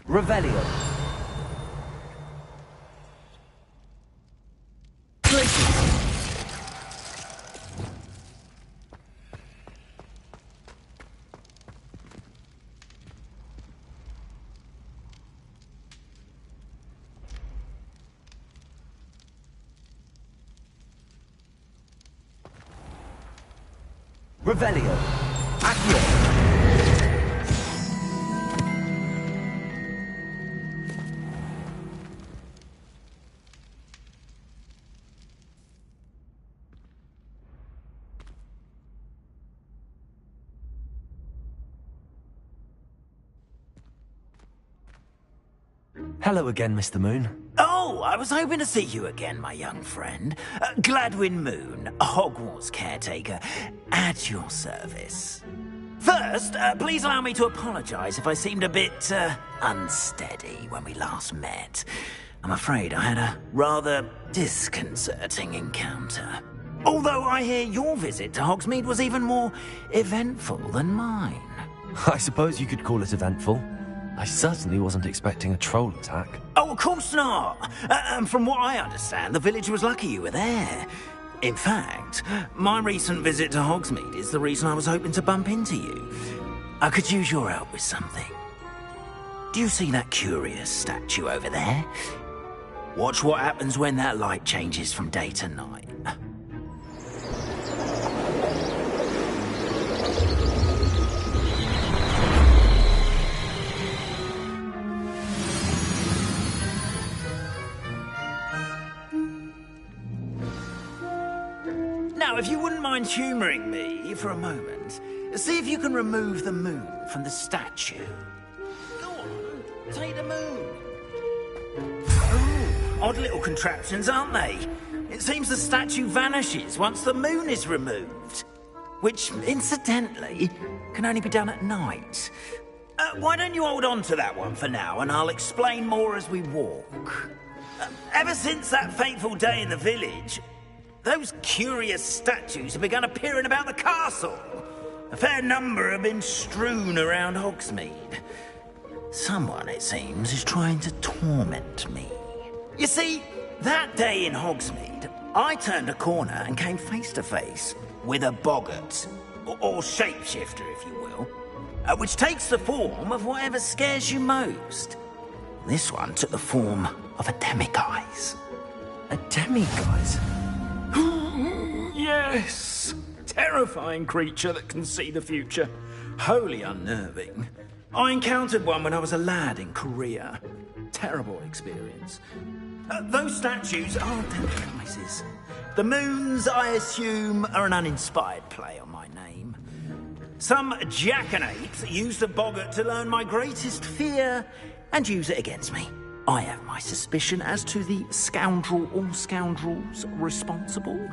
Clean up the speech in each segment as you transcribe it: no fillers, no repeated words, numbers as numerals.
Revelio. Revelio. Accio. Hello again, Mr. Moon. Oh, I was hoping to see you again, my young friend. Gladwin Moon, Hogwarts caretaker, at your service. First, please allow me to apologise if I seemed a bit, unsteady when we last met. I'm afraid I had a rather disconcerting encounter. Although I hear your visit to Hogsmeade was even more eventful than mine. I suppose you could call it eventful. I certainly wasn't expecting a troll attack. Oh, of course not. And from what I understand, the village was lucky you were there. In fact, my recent visit to Hogsmeade is the reason I was hoping to bump into you. I could use your help with something. Do you see that curious statue over there? Watch what happens when that light changes from day to night. Now, if you wouldn't mind humouring me for a moment, see if you can remove the moon from the statue. Go on, take the moon. Oh, odd little contraptions, aren't they? It seems the statue vanishes once the moon is removed. Which, incidentally, can only be done at night. Why don't you hold on to that one for now, and I'll explain more as we walk. Ever since that fateful day in the village, those curious statues have begun appearing about the castle. A fair number have been strewn around Hogsmeade. Someone, it seems, is trying to torment me. You see, that day in Hogsmeade, I turned a corner and came face to face with a boggart, or shapeshifter, if you will, which takes the form of whatever scares you most. This one took the form of a demiguise. A demiguise? Yes! Terrifying creature that can see the future. Wholly unnerving. I encountered one when I was a lad in Korea. Terrible experience. Those statues aren't demiguises. The moons, I assume, are an uninspired play on my name. Some jackanapes used the boggart to learn my greatest fear and use it against me. I have my suspicion as to the scoundrel or scoundrels responsible.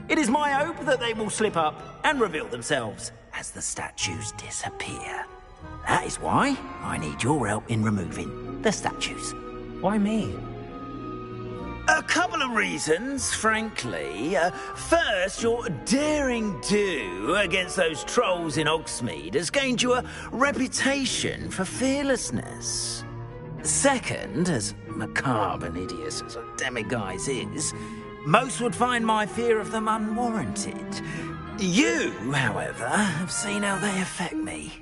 It is my hope that they will slip up and reveal themselves as the statues disappear. That is why I need your help in removing the statues. Why me? A couple of reasons, frankly. First, your daring do against those trolls in Hogsmeade has gained you a reputation for fearlessness. Second, as macabre and hideous as a demiguise is, most would find my fear of them unwarranted. You, however, have seen how they affect me.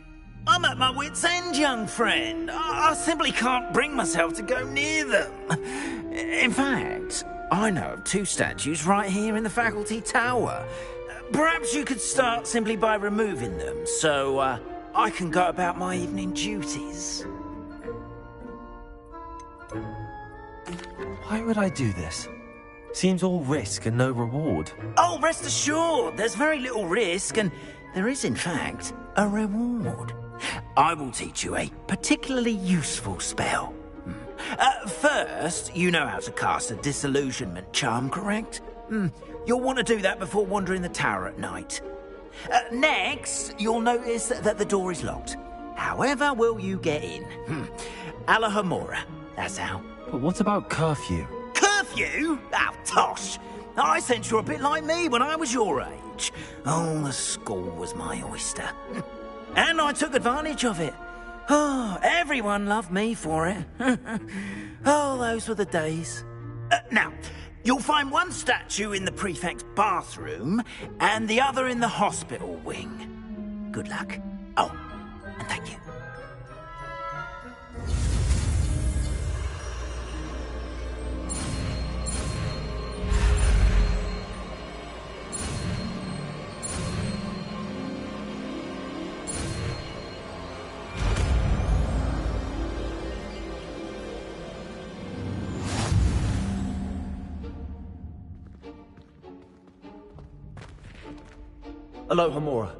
I'm at my wit's end, young friend. I simply can't bring myself to go near them. In fact, I know of two statues right here in the faculty tower. Perhaps you could start simply by removing them, so I can go about my evening duties. Why would I do this? Seems all risk and no reward. Oh, rest assured, there's very little risk, and there is, in fact, a reward. I will teach you a particularly useful spell. First, you know how to cast a disillusionment charm, correct? You'll want to do that before wandering the tower at night. Next, you'll notice that the door is locked. However will you get in? Alahomora, that's how. But what about curfew? Curfew? Oh, tosh. I sense you're a bit like me when I was your age. Oh, the school was my oyster. And I took advantage of it. Oh, everyone loved me for it. Oh, those were the days. Now, you'll find one statue in the prefect's bathroom and the other in the hospital wing. Good luck. Oh, and thank you. Alohomora.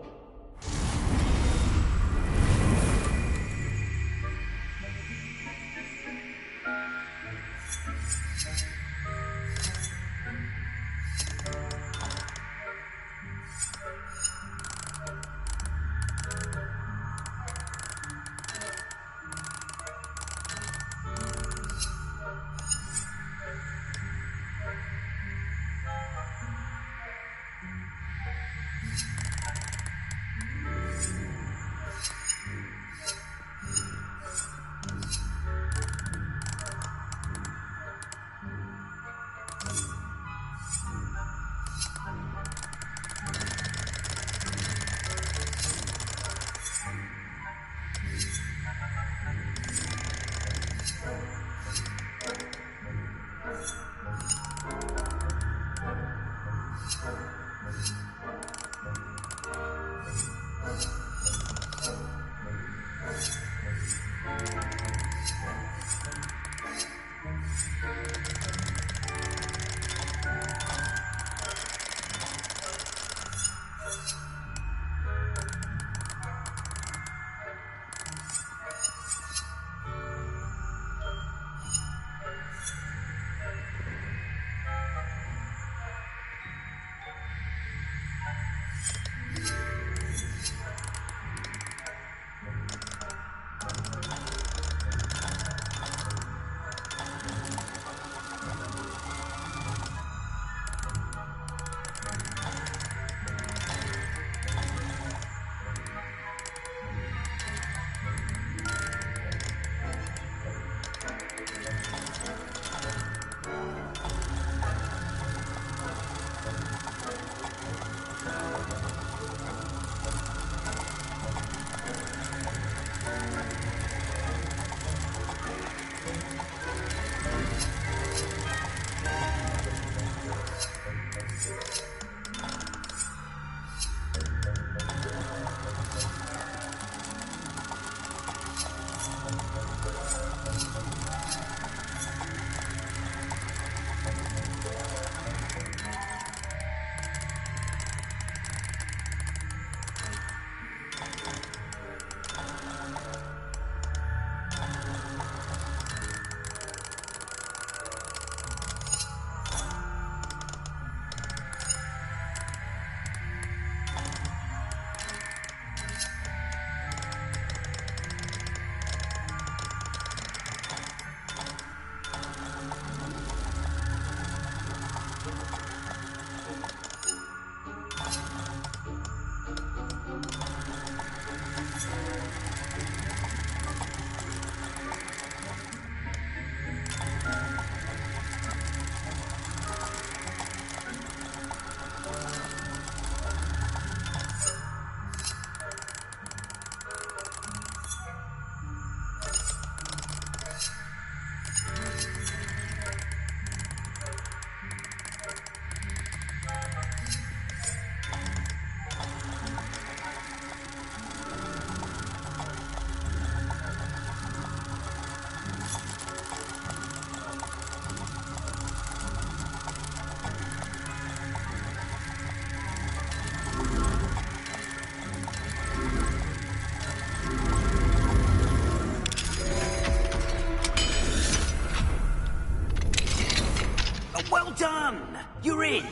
done! You're in.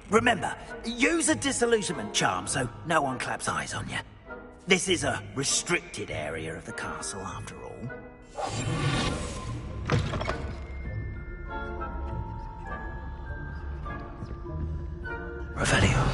Remember, use a disillusionment charm so no one claps eyes on you. This is a restricted area of the castle, after all. Revelio.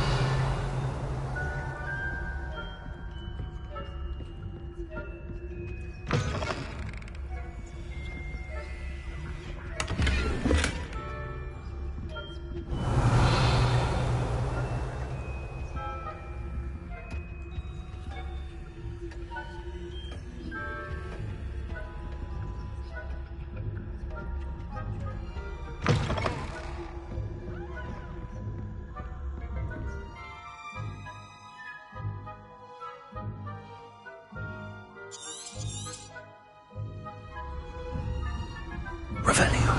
Revelio.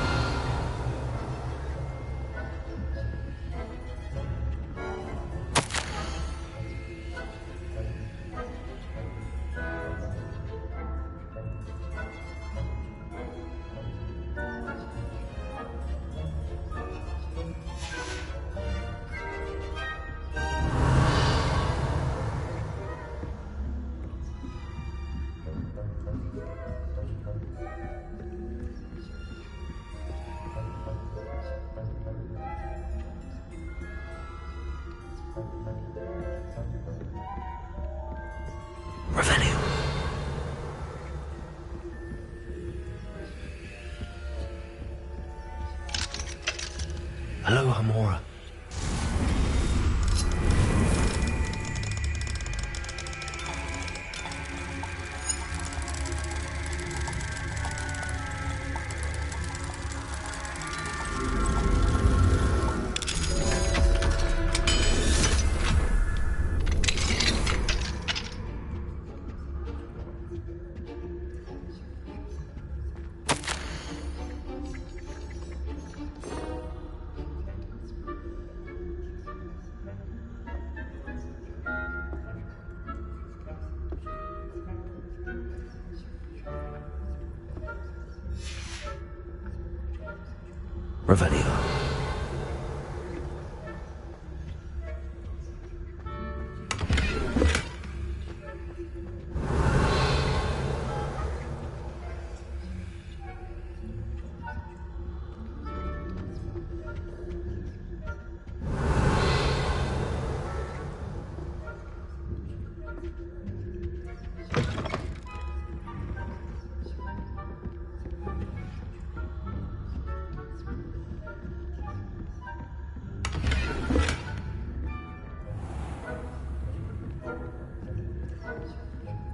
Revelio. Hello, Hamora. Revelio.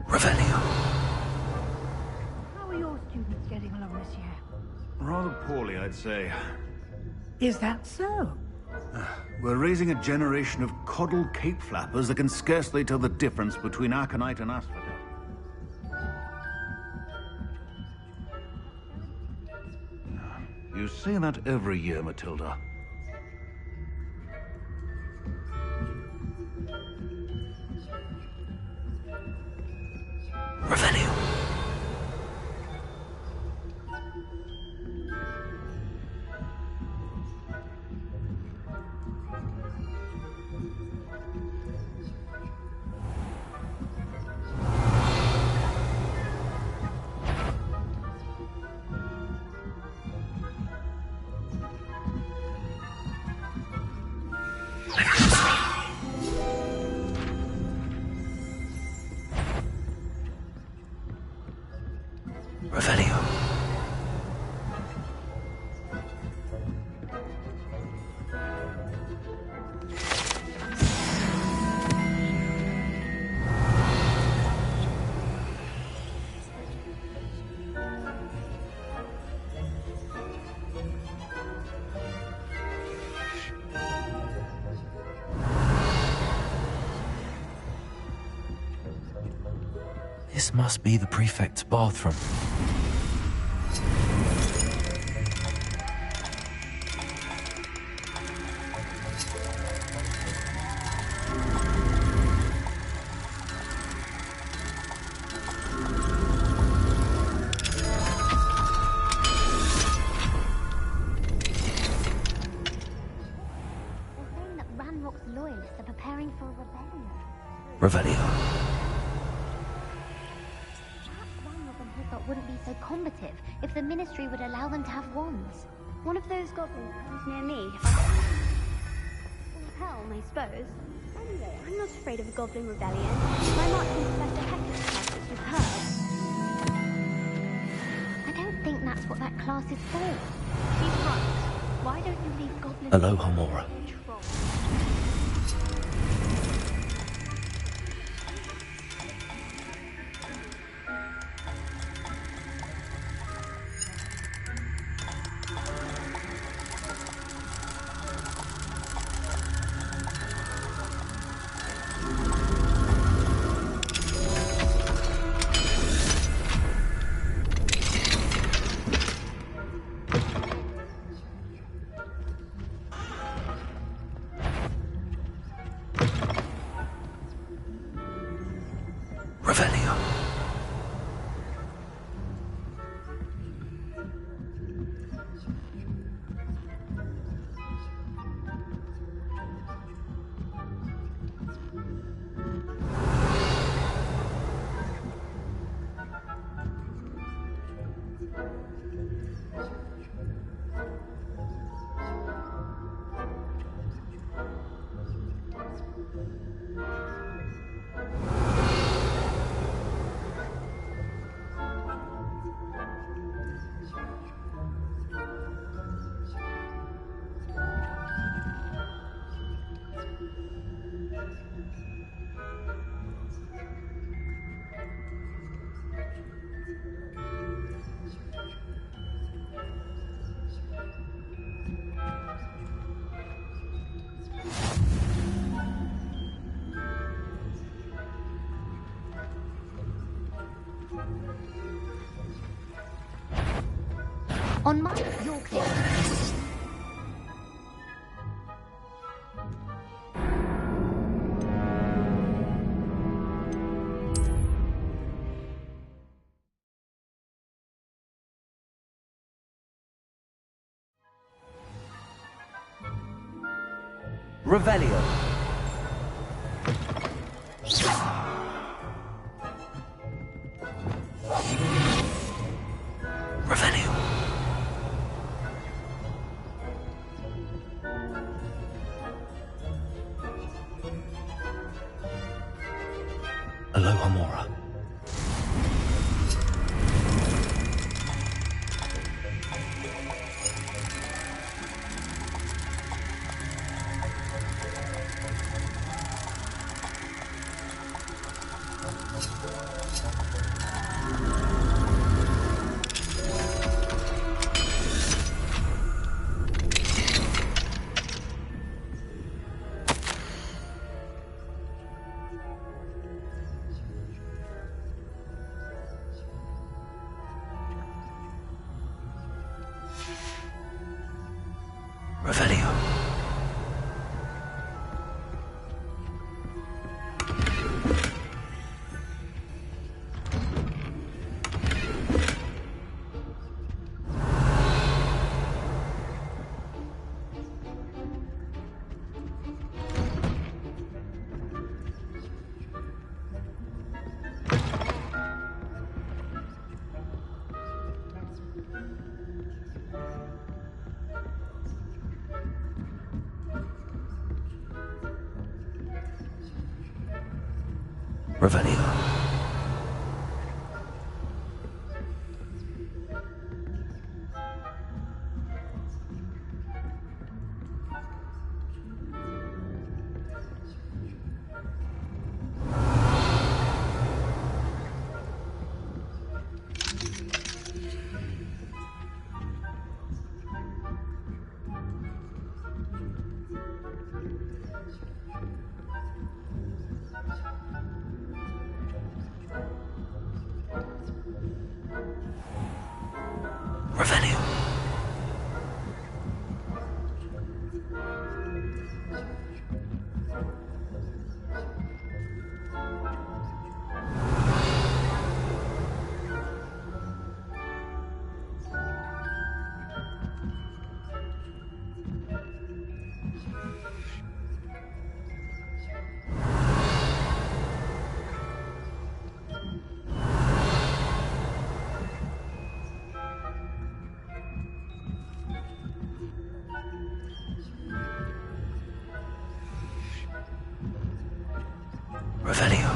Revelio. How are your students getting along this year? Rather poorly, I'd say. Is that so? We're raising a generation of coddled cape flappers that can scarcely tell the difference between aconite and asphodel. You say that every year, Matilda. Revelio. Revelio. This must be the prefect's bathroom. They're saying that Ranrock's loyalists are preparing for a rebellion. Revelio. wouldn't be so combative if the Ministry would allow them to have wands. One of those goblins comes near me. Helm, I suppose. Anyway, I'm not afraid of a goblin rebellion. My marksman Professor Hector's class, as you've heard. I don't think that's what that class is for. He's right. Why don't you leave goblins... Hello, Homora. Revelio. On my York clear. Revelio. Revelio. Hello, Homora. Revelio. Revelio. Revelio.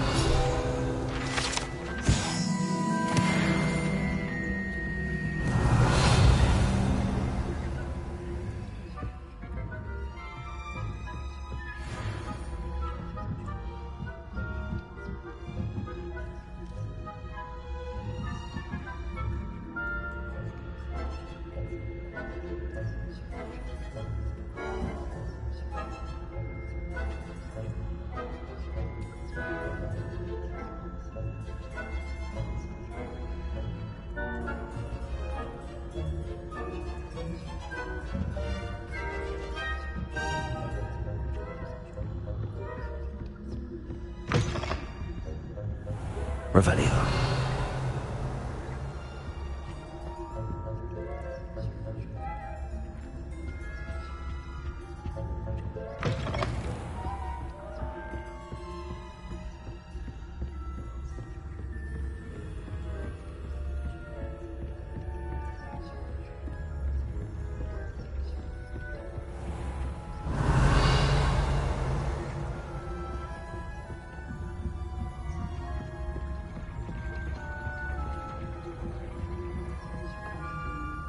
Revelio.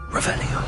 Revelio.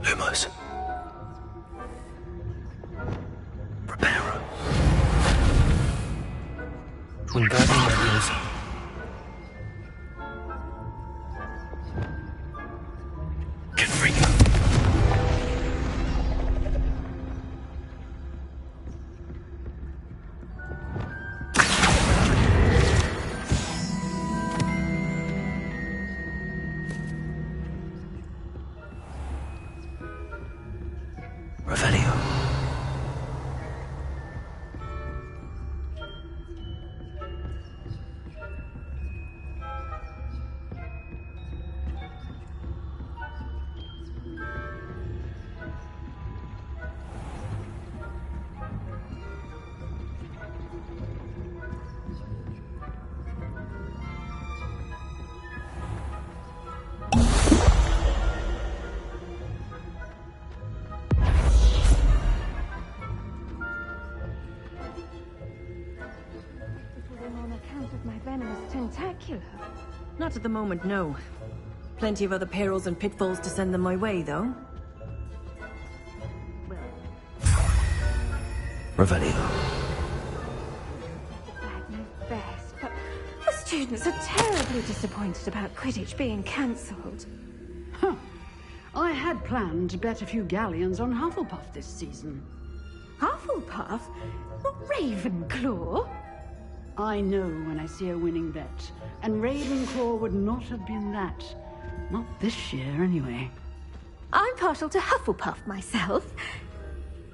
Lumos. Preparo. Wingardium Leviosa. Confringo. Revelio. On account of my venomous tentacular. Not at the moment, no. Plenty of other perils and pitfalls to send them my way, though. Revelio. I'd know best, but the students are terribly disappointed about Quidditch being cancelled. Huh. I had planned to bet a few galleons on Hufflepuff this season. Hufflepuff? Not Ravenclaw? I know when I see a winning bet, and Ravenclaw would not have been that. Not this year, anyway. I'm partial to Hufflepuff myself.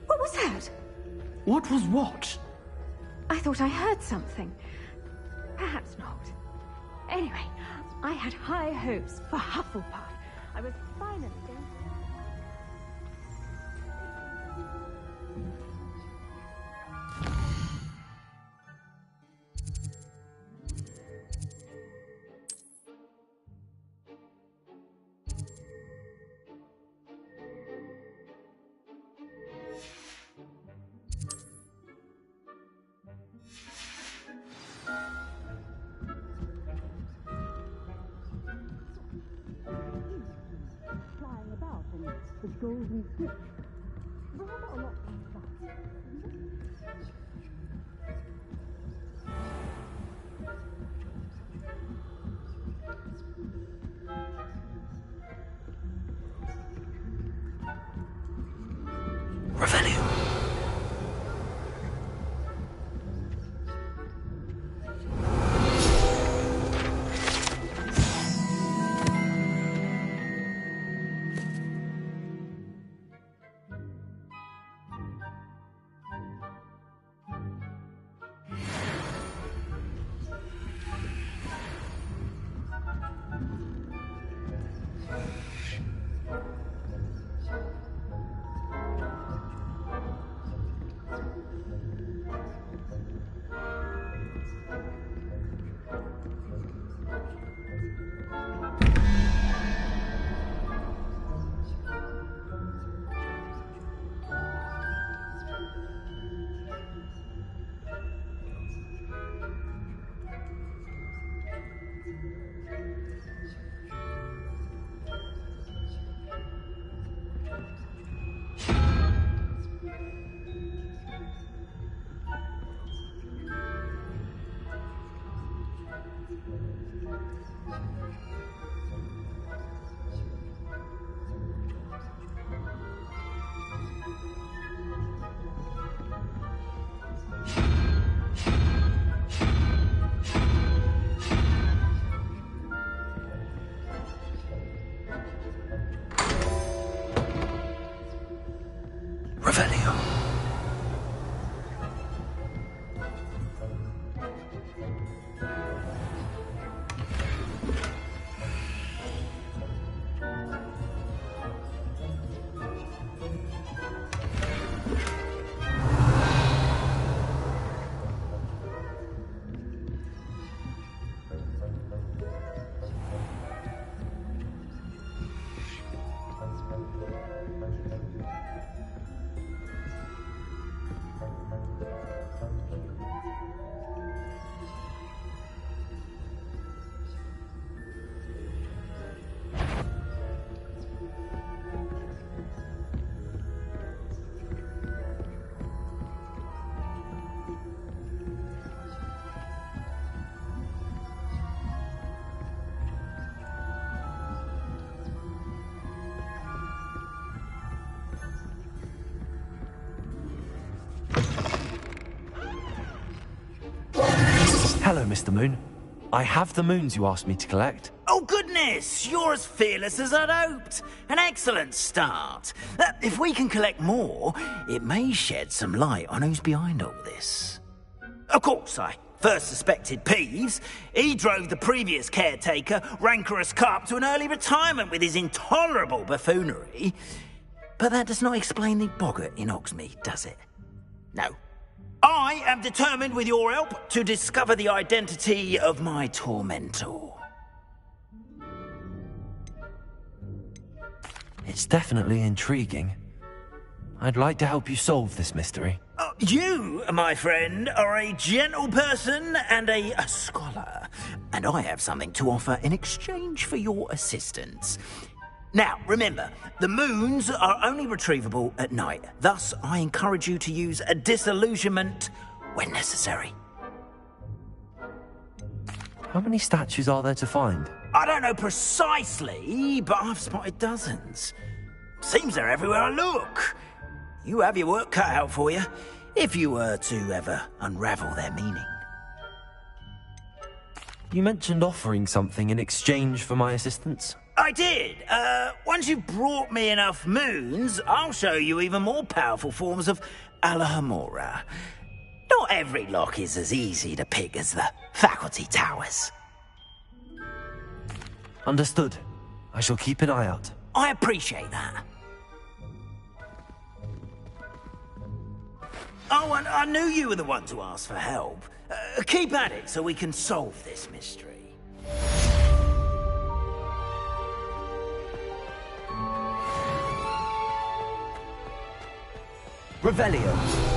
What was that? What was what? I thought I heard something. Perhaps not. Anyway, I had high hopes for Hufflepuff. I was finally going to... Flying about in the golden stick. Rather a lot of fun. Hello, Mr. Moon. I have the moons you asked me to collect. Oh, goodness! You're as fearless as I'd hoped. An excellent start. If we can collect more, it may shed some light on who's behind all this. Of course, I first suspected Peeves. He drove the previous caretaker, Rancorous Carp, to an early retirement with his intolerable buffoonery. But that does not explain the boggart in Hogsmeade, does it? No. I am determined, with your help, to discover the identity of my tormentor. It's definitely intriguing. I'd like to help you solve this mystery. You, my friend, are a gentle person and a scholar, and I have something to offer in exchange for your assistance. Now, remember, the moons are only retrievable at night. Thus, I encourage you to use a disillusionment when necessary. How many statues are there to find? I don't know precisely, but I've spotted dozens. Seems they're everywhere I look. You have your work cut out for you, if you were to ever unravel their meaning. You mentioned offering something in exchange for my assistance. I did. Once you've brought me enough moons, I'll show you even more powerful forms of Alohomora. Not every lock is as easy to pick as the faculty towers. Understood. I shall keep an eye out. I appreciate that. Oh, and I knew you were the one to ask for help. Keep at it so we can solve this mystery. Revelio.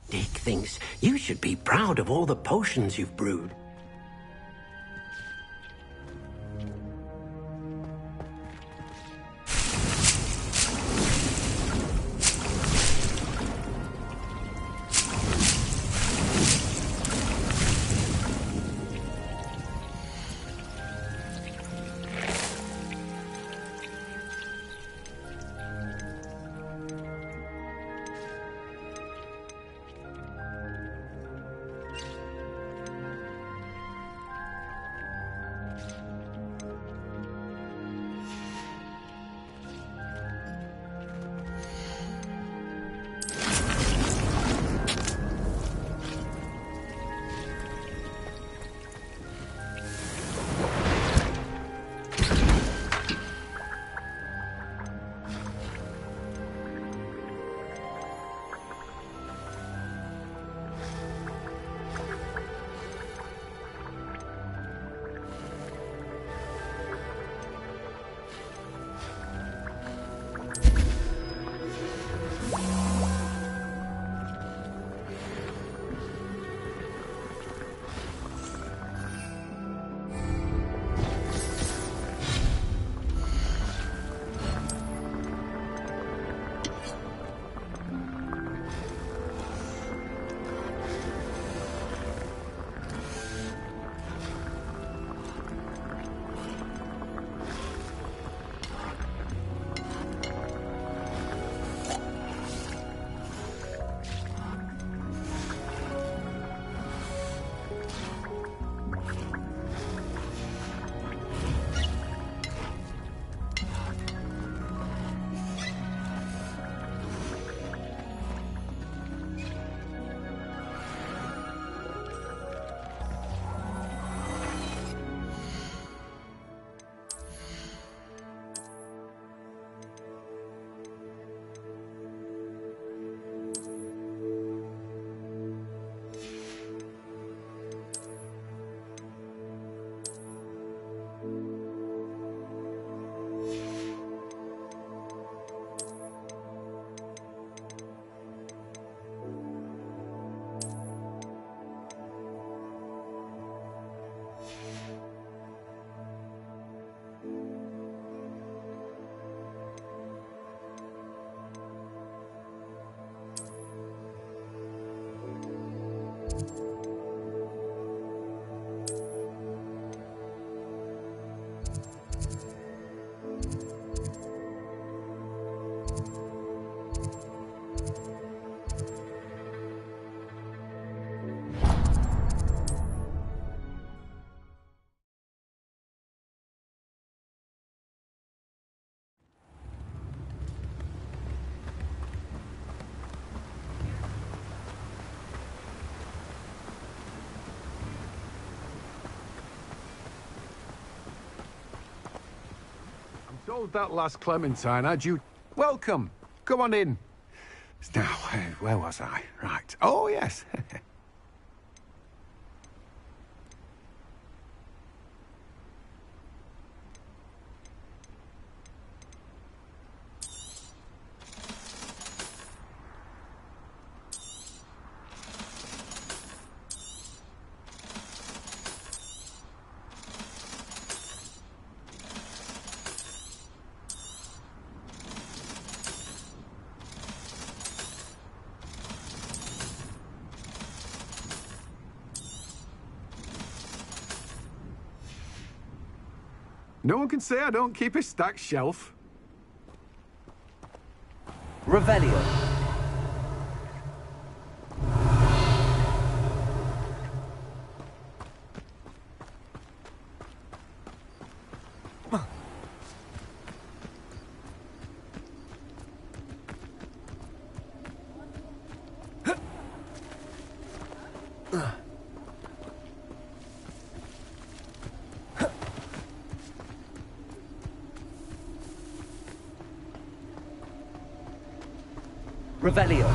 Dick thinks you should be proud of all the potions you've brewed. Sold that last Clementine, had you? Welcome. Come on in. Now, where was I? Right. Oh, yes. No one can say I don't keep a stacked shelf. Revelio. Revelio.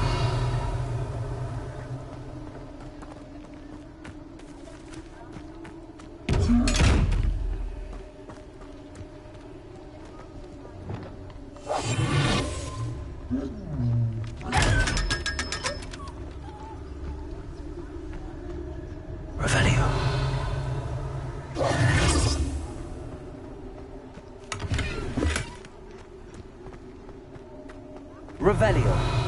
Revelio. Revelio.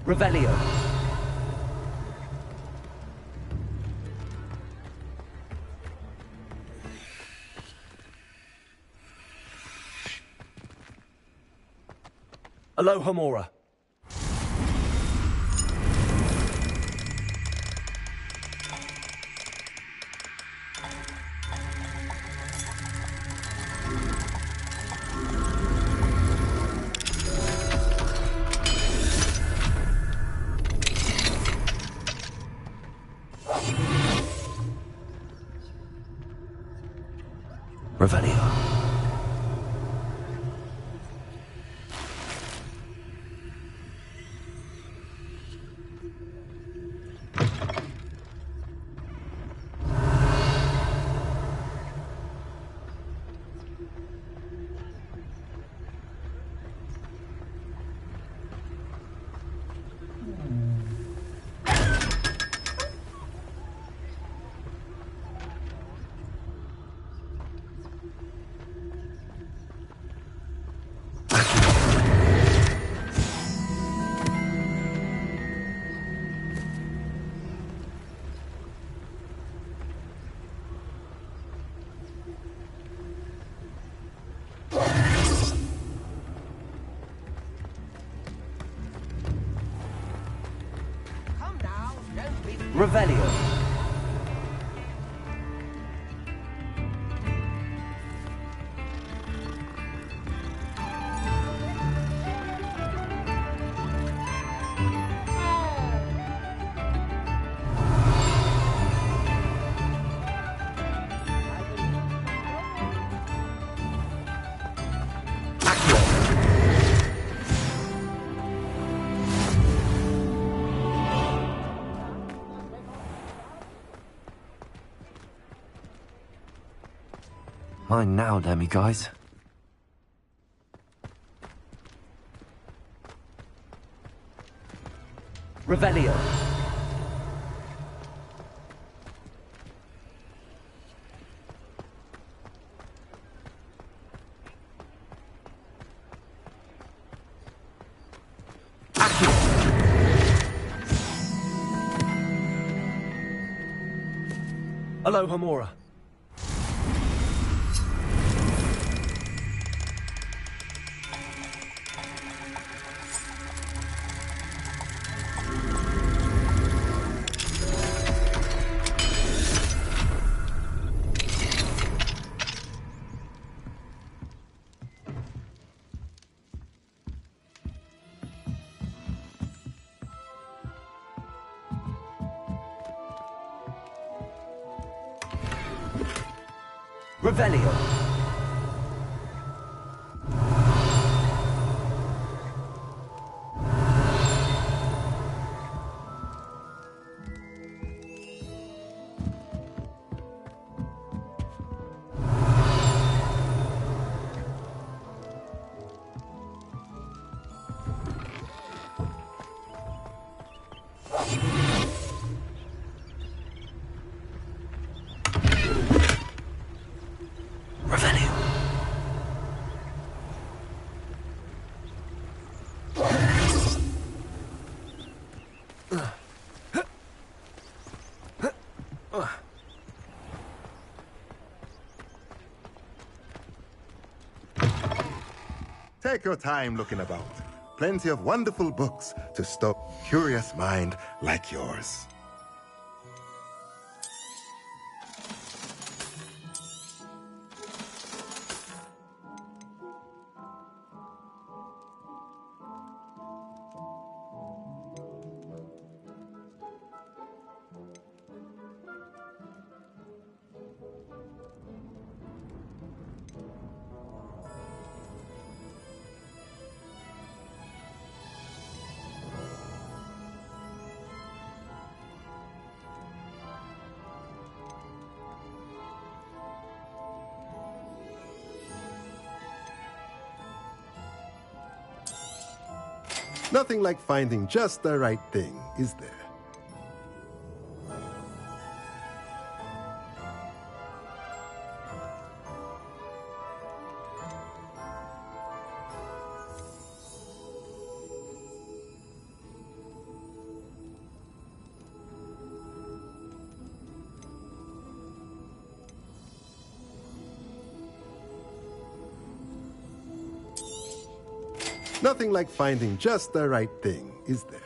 Revelio. Alohomora. Revelio. Revelio. Mine now, Demi guys. Revelio. Hello, Hamura. Revelio. Take your time looking about. Plenty of wonderful books to stoke a curious mind like yours. Nothing like finding just the right thing, is there? Nothing like finding just the right thing, is there?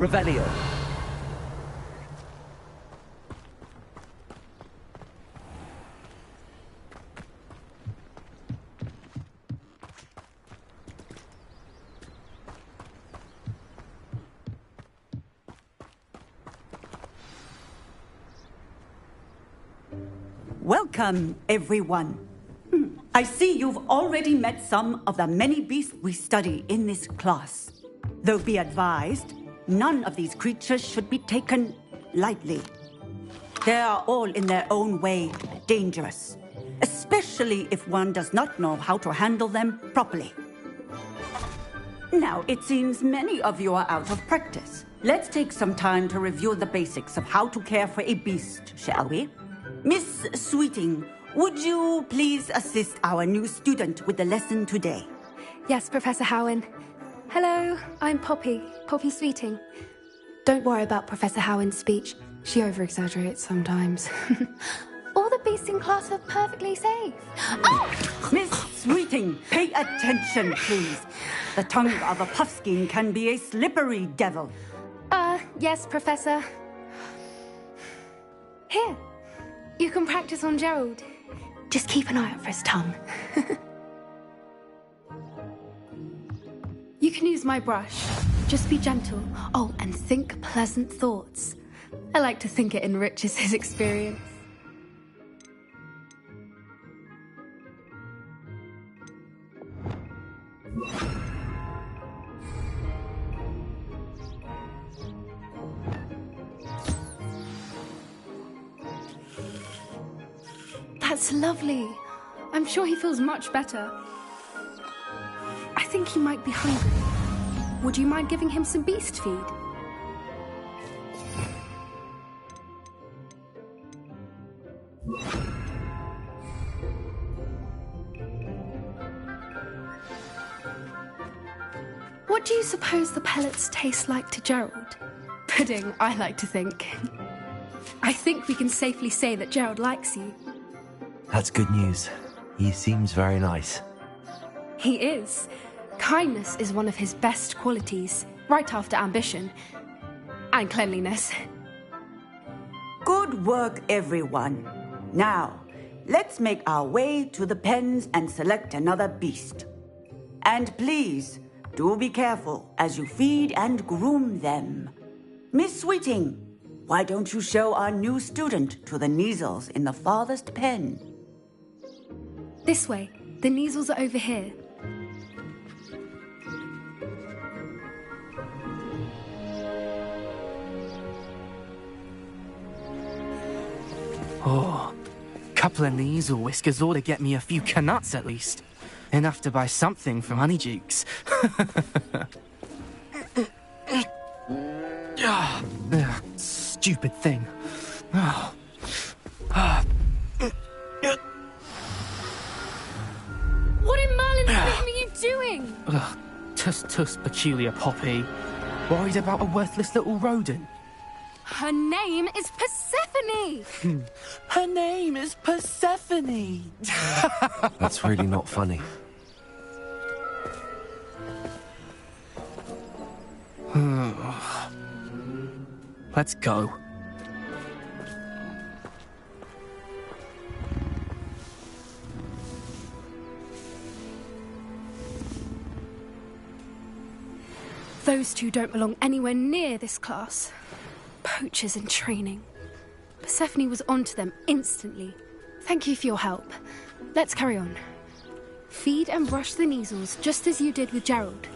Revelio. Welcome, everyone. I see you've already met some of the many beasts we study in this class. Though be advised, none of these creatures should be taken lightly. They are all in their own way dangerous, especially if one does not know how to handle them properly. Now, it seems many of you are out of practice. Let's take some time to review the basics of how to care for a beast, shall we? Miss Sweeting, would you please assist our new student with the lesson today? Yes, Professor Howen. Hello, I'm Poppy Sweeting. Don't worry about Professor Howen's speech. She over-exaggerates sometimes. All the beasts in class are perfectly safe. Oh! Miss Sweeting, pay attention, please. The tongue of a puffskein can be a slippery devil. Yes, Professor. Here, you can practice on Gerald. Just keep an eye out for his tongue. You can use my brush. Just be gentle. Oh, and think pleasant thoughts. I like to think it enriches his experience. That's lovely. I'm sure he feels much better. I think he might be hungry. Would you mind giving him some beast feed? What do you suppose the pellets taste like to Gerald? Pudding, I like to think. I think we can safely say that Gerald likes you. That's good news. He seems very nice. He is. Kindness is one of his best qualities, right after ambition. And cleanliness. Good work, everyone. Now, let's make our way to the pens and select another beast. And please, do be careful as you feed and groom them. Miss Sweeting, why don't you show our new student to the Neasels in the farthest pen? This way. The Neasels are over here. Oh, couple of Neasel whiskers ought to get me a few canuts at least. Enough to buy something from Honeydukes. Stupid thing. What in Merlin's name are you doing? Tuss, peculiar Poppy. Worried about a worthless little rodent? Her name is Persephone! Her name is Persephone! That's really not funny. Let's go. Those two don't belong anywhere near this class. Poachers in training. Persephone was onto them instantly. Thank you for your help. Let's carry on. Feed and brush the Neasels just as you did with Gerald.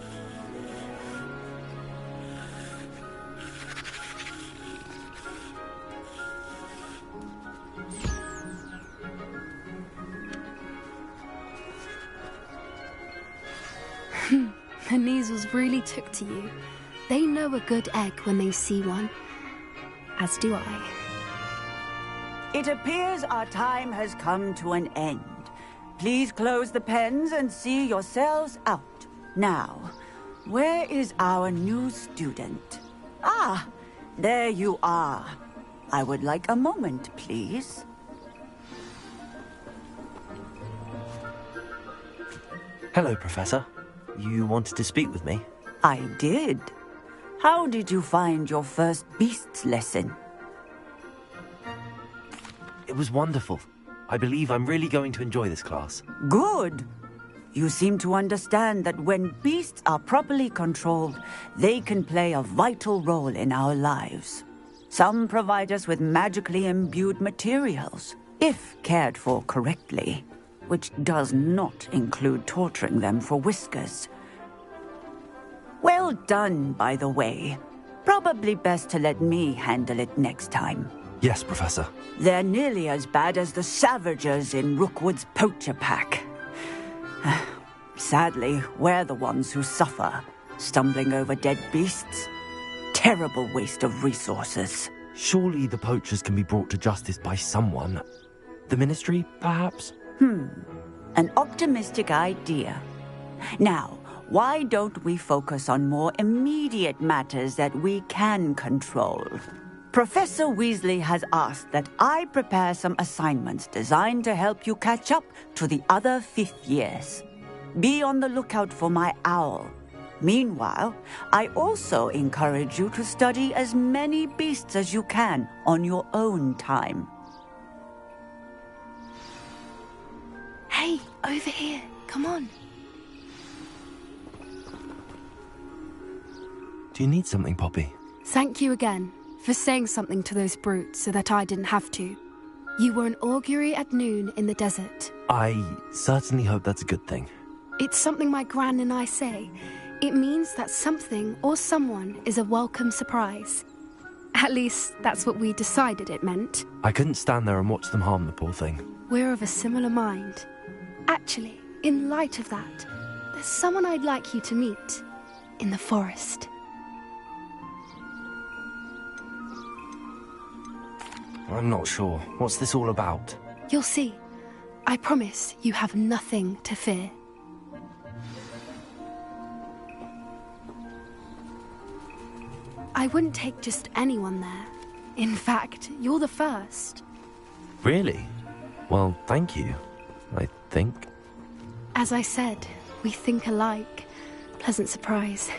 The Neasels really took to you. They know a good egg when they see one. As do I. It appears our time has come to an end. Please close the pens and see yourselves out. Now, where is our new student? Ah, there you are. I would like a moment, please. Hello, Professor. You wanted to speak with me? I did. How did you find your first beasts lesson? It was wonderful. I believe I'm really going to enjoy this class. Good. You seem to understand that when beasts are properly controlled, they can play a vital role in our lives. Some provide us with magically imbued materials, if cared for correctly, which does not include torturing them for whiskers. Well done, by the way. Probably best to let me handle it next time. Yes, Professor. They're nearly as bad as the Savagers in Rookwood's poacher pack. Sadly, we're the ones who suffer, stumbling over dead beasts. Terrible waste of resources. Surely the poachers can be brought to justice by someone. The Ministry, perhaps? An optimistic idea. Now, why don't we focus on more immediate matters that we can control? Professor Weasley has asked that I prepare some assignments designed to help you catch up to the other fifth years. Be on the lookout for my owl. Meanwhile, I also encourage you to study as many beasts as you can on your own time. Hey, over here. Come on. Do you need something, Poppy? Thank you again for saying something to those brutes so that I didn't have to. You were an augury at noon in the desert. I certainly hope that's a good thing. It's something my gran and I say. It means that something or someone is a welcome surprise. At least, that's what we decided it meant. I couldn't stand there and watch them harm the poor thing. We're of a similar mind. Actually, in light of that, there's someone I'd like you to meet in the forest. I'm not sure. What's this all about? You'll see. I promise you have nothing to fear. I wouldn't take just anyone there. In fact, you're the first. Really? Well, thank you, I think. As I said, we think alike. Pleasant surprise.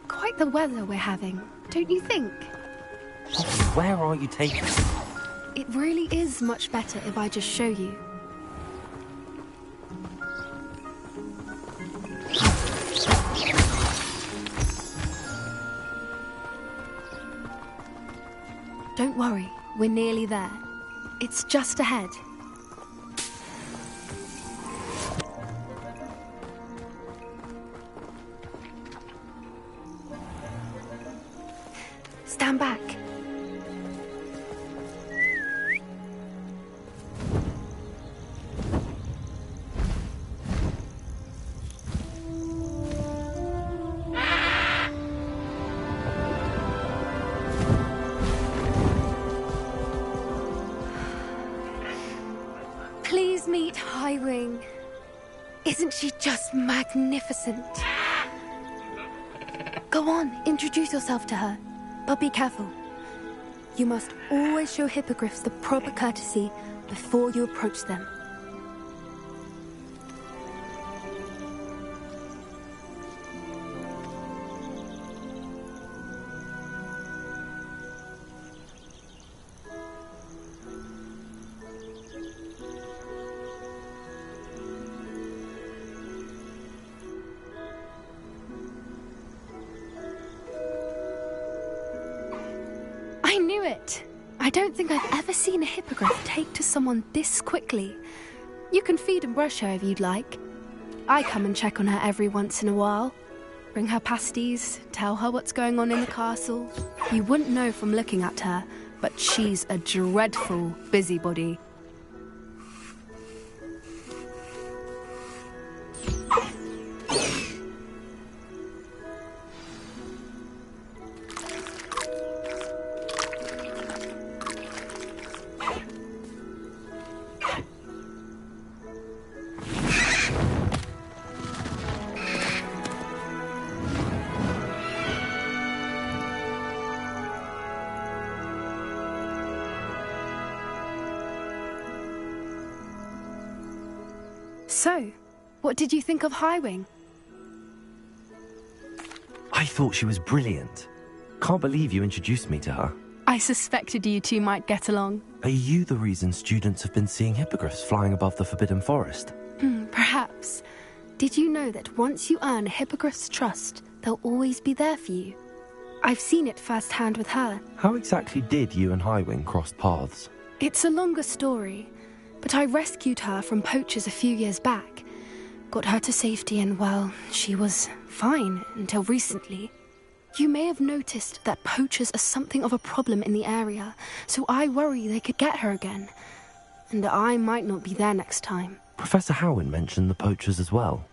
Quite the weather we're having, don't you think? Where are you taking me? It really is much better if I just show you. Don't worry, we're nearly there. It's just ahead. Stand back. Please meet Highwing. Isn't she just magnificent? Go on, introduce yourself to her. But be careful. You must always show hippogriffs the proper courtesy before you approach them. I knew it! I don't think I've ever seen a hippogriff take to someone this quickly. You can feed and brush her if you'd like. I come and check on her every once in a while. Bring her pasties, tell her what's going on in the castle. You wouldn't know from looking at her, but she's a dreadful busybody. So, what did you think of Highwing? I thought she was brilliant. Can't believe you introduced me to her. I suspected you two might get along. Are you the reason students have been seeing hippogriffs flying above the Forbidden Forest? Perhaps. Did you know that once you earn a hippogriff's trust, they'll always be there for you? I've seen it firsthand with her. How exactly did you and Highwing cross paths? It's a longer story, but I rescued her from poachers a few years back. Got her to safety and, well, she was fine until recently. You may have noticed that poachers are something of a problem in the area, so I worry they could get her again. And I might not be there next time. Professor Howin mentioned the poachers as well.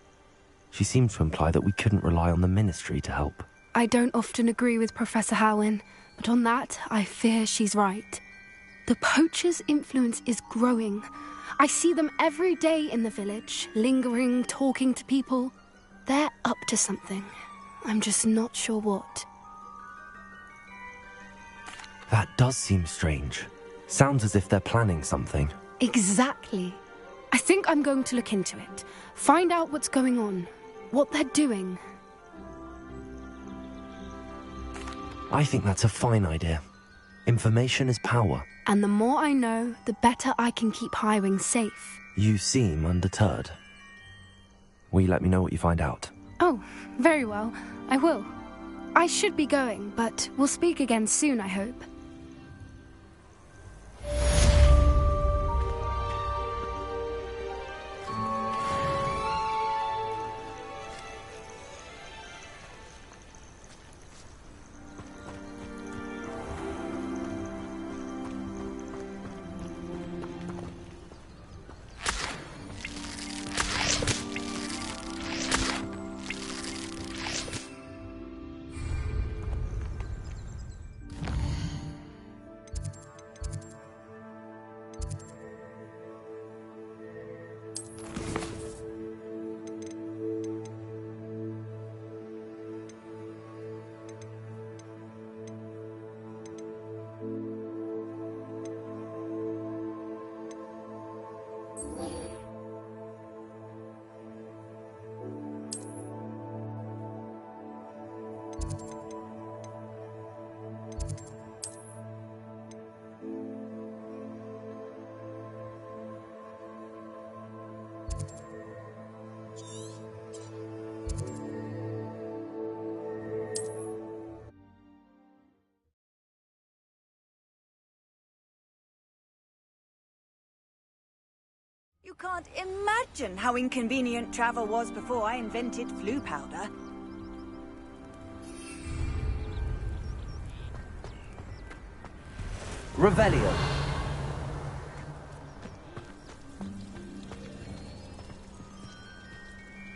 She seemed to imply that we couldn't rely on the Ministry to help. I don't often agree with Professor Howin, but on that, I fear she's right. The poachers' influence is growing. I see them every day in the village, lingering, talking to people. They're up to something. I'm just not sure what. That does seem strange. Sounds as if they're planning something. Exactly. I think I'm going to look into it. Find out what's going on. What they're doing. I think that's a fine idea. Information is power. And the more I know, the better I can keep Highwing safe. You seem undeterred. Will you let me know what you find out? Oh, very well. I will. I should be going, but we'll speak again soon, I hope. You can't imagine how inconvenient travel was before I invented flu powder. Revelio.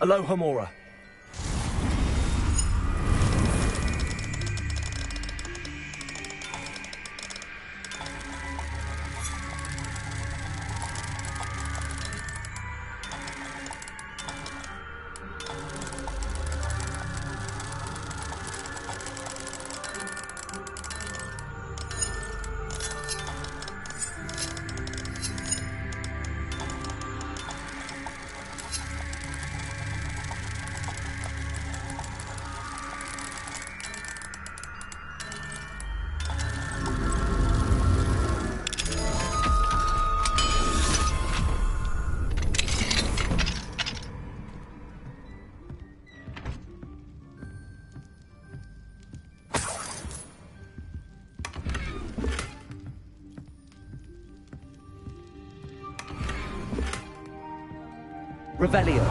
Alohomora. Revelio.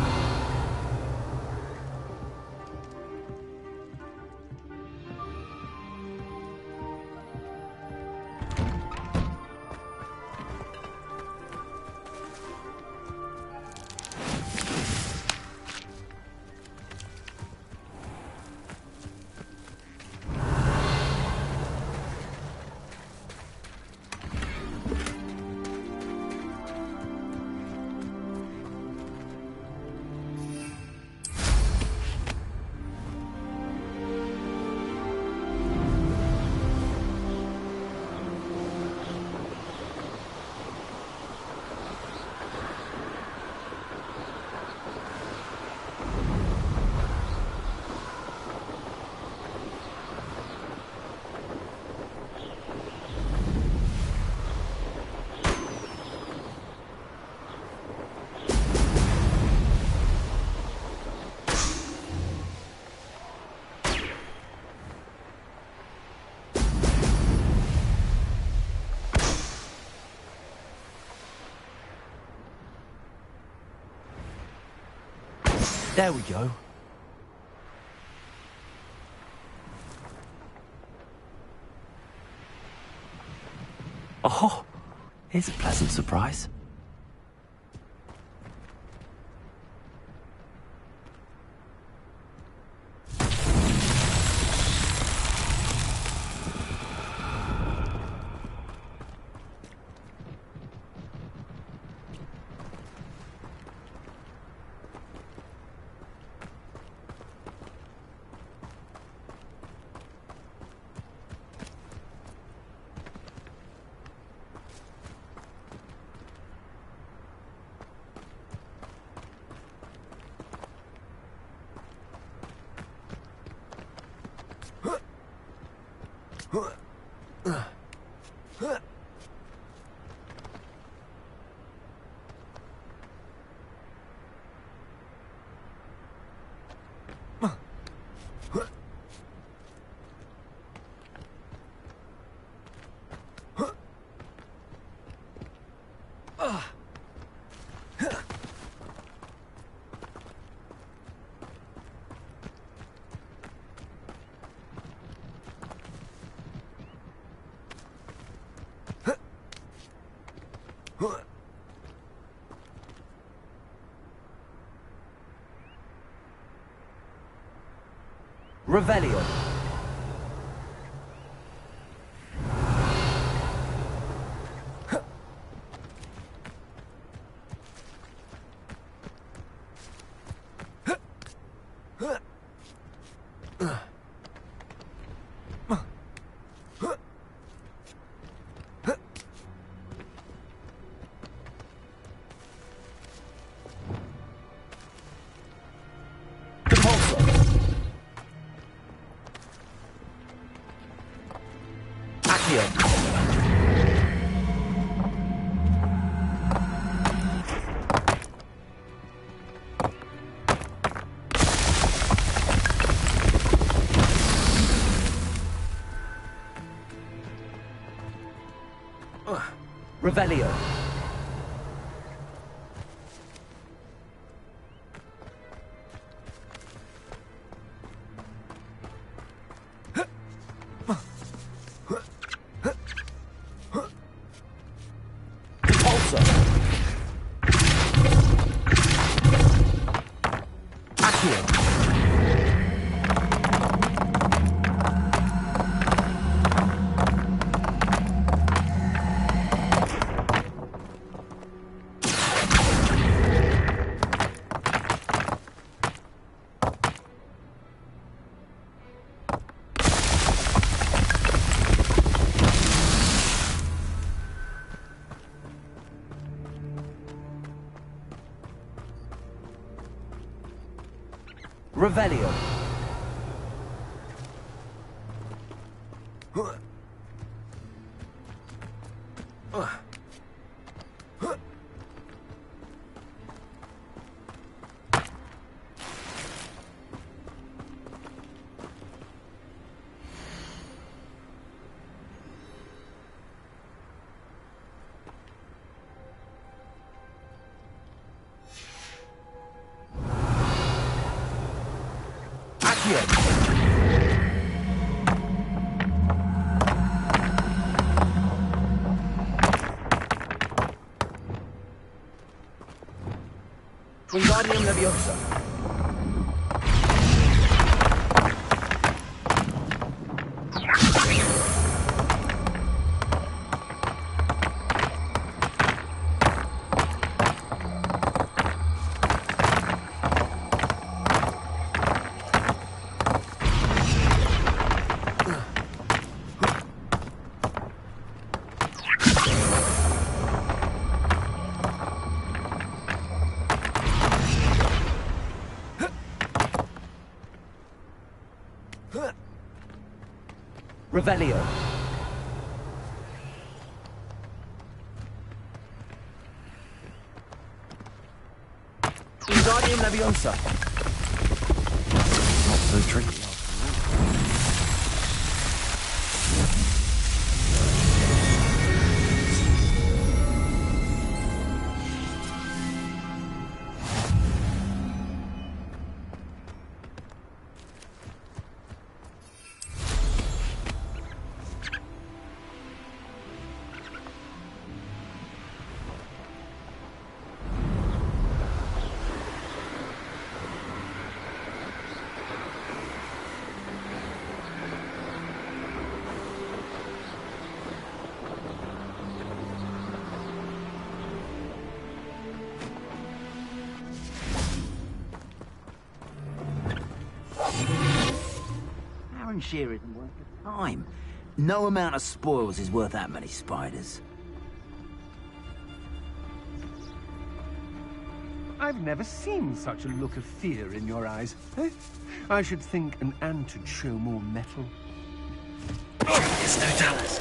There we go. Oh, here's a pleasant surprise. Revelio. Revelio. Revelio. Wingardium Leviosa. Revelio. Wingardium Leviosa. Not so tricky. one shear isn't worth the time. No amount of spoils is worth that many spiders. I've never seen such a look of fear in your eyes. Eh? I should think an ant would show more mettle. It's no Dallas.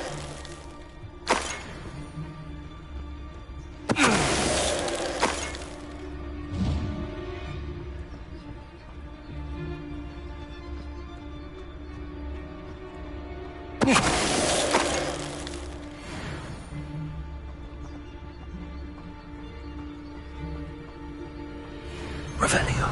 Revelio.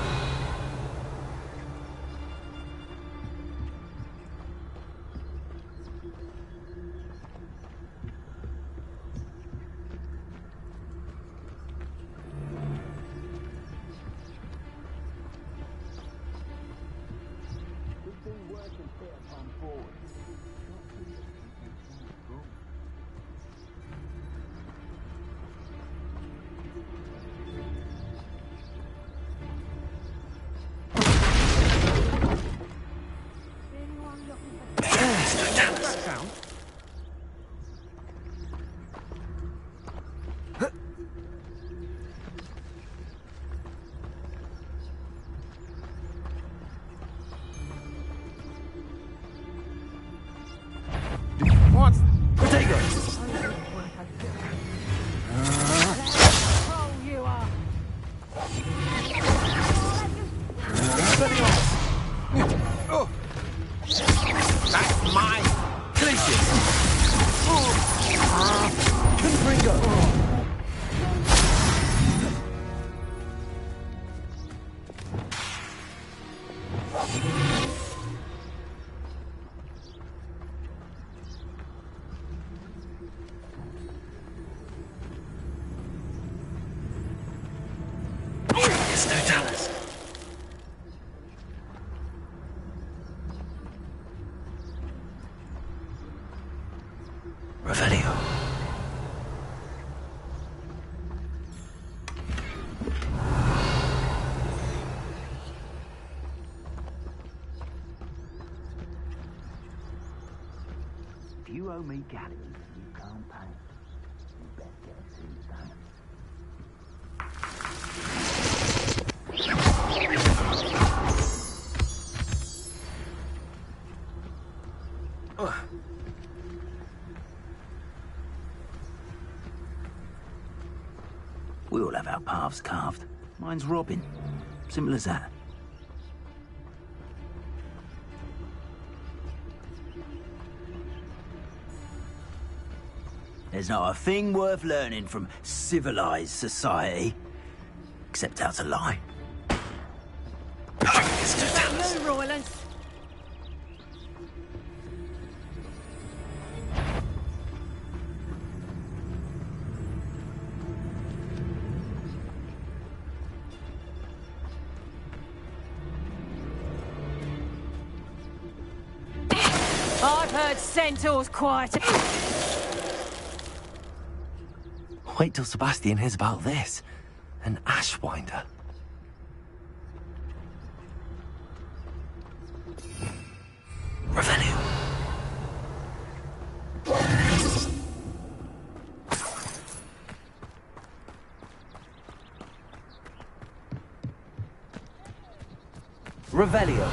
What's... Potato! That's mine! Delicious! Confringo! It's no Dallas. Revelio. If you owe me galleons, you can't pay. You better get as soon as that. We all have our paths carved. Mine's Robin. Simple as that. There's not a thing worth learning from civilized society, except how to lie. It's no Dallas. No, Royland. I've heard centaurs quiet. Wait till Sebastian hears about this. An ashwinder. Revelio. Revelio.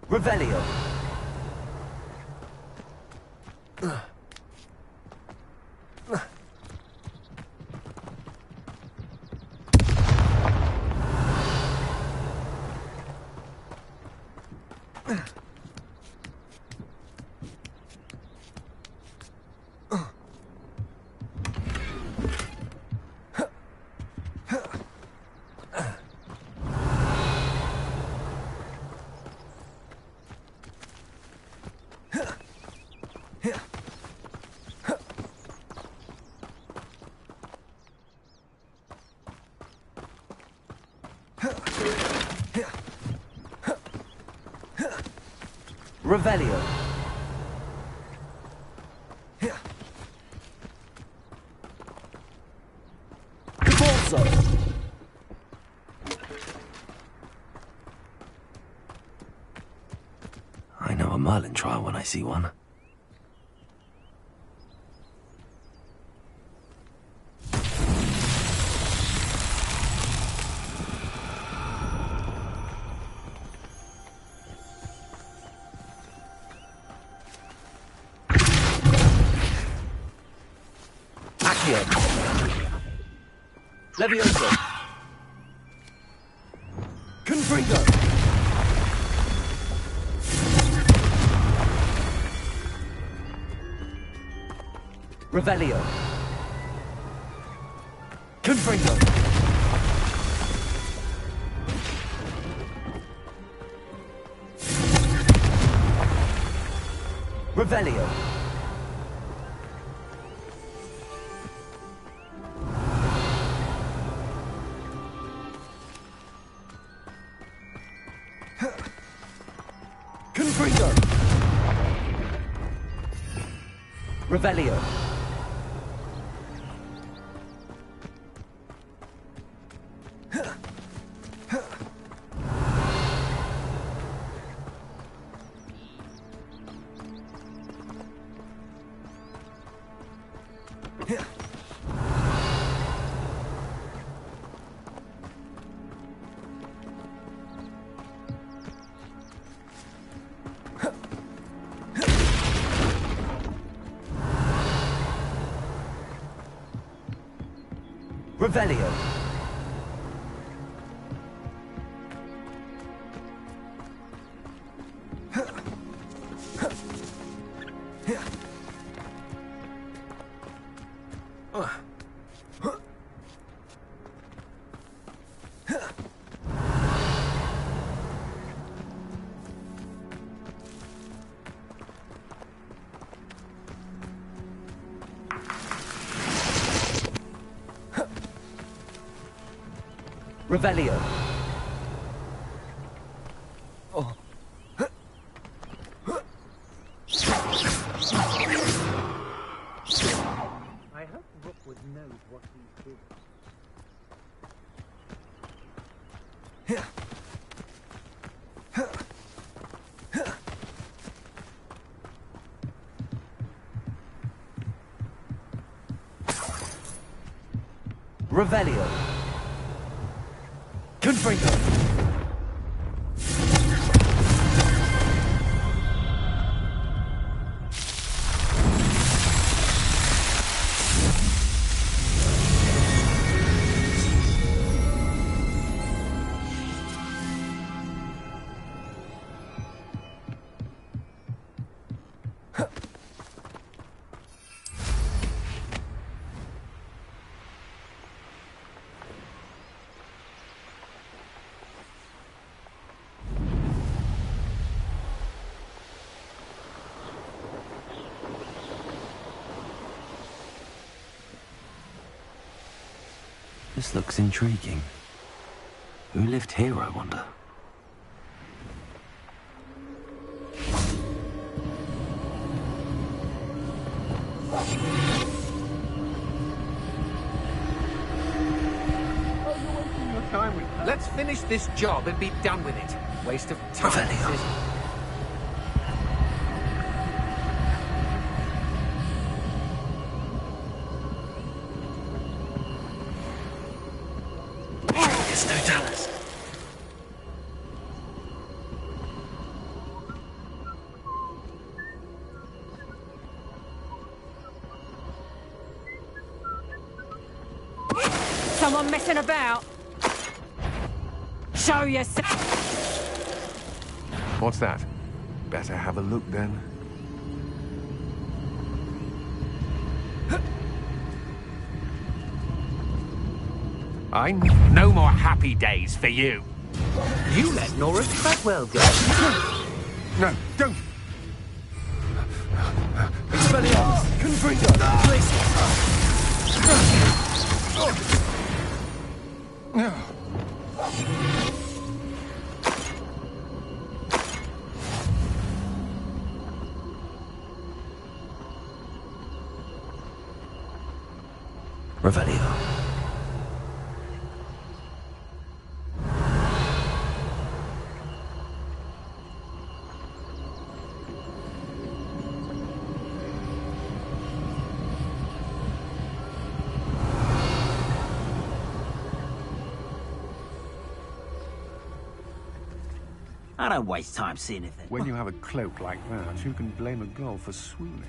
Revelio. Revelio. Corso. I know a Merlin trial when I see one. Levioso. Confringo. Revelio. Confringo. Revelio. Confringo. Revelio. Revelio. Revelio. Oh. I hope Rookwood knows what he's doing. Revelio. Confringo. This looks intriguing. Who lived here, I wonder? Let's finish this job and be done with it. Waste of time. It's no Dallas. Someone messing about? Show yourself. What's that? Better have a look then. No more happy days for you. You let Nora Treadwell go. No, don't. Expelliarmus. Confringo. Revelio. I don't waste time seeing if they... When you have a cloak like that, who can blame a girl for swooning?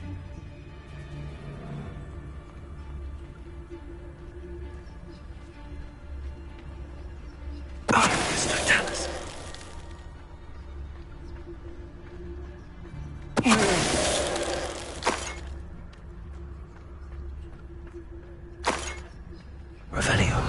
Revelio.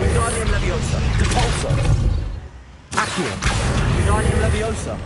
Wingardium Leviosa. Depulso. Accio. Wingardium Leviosa.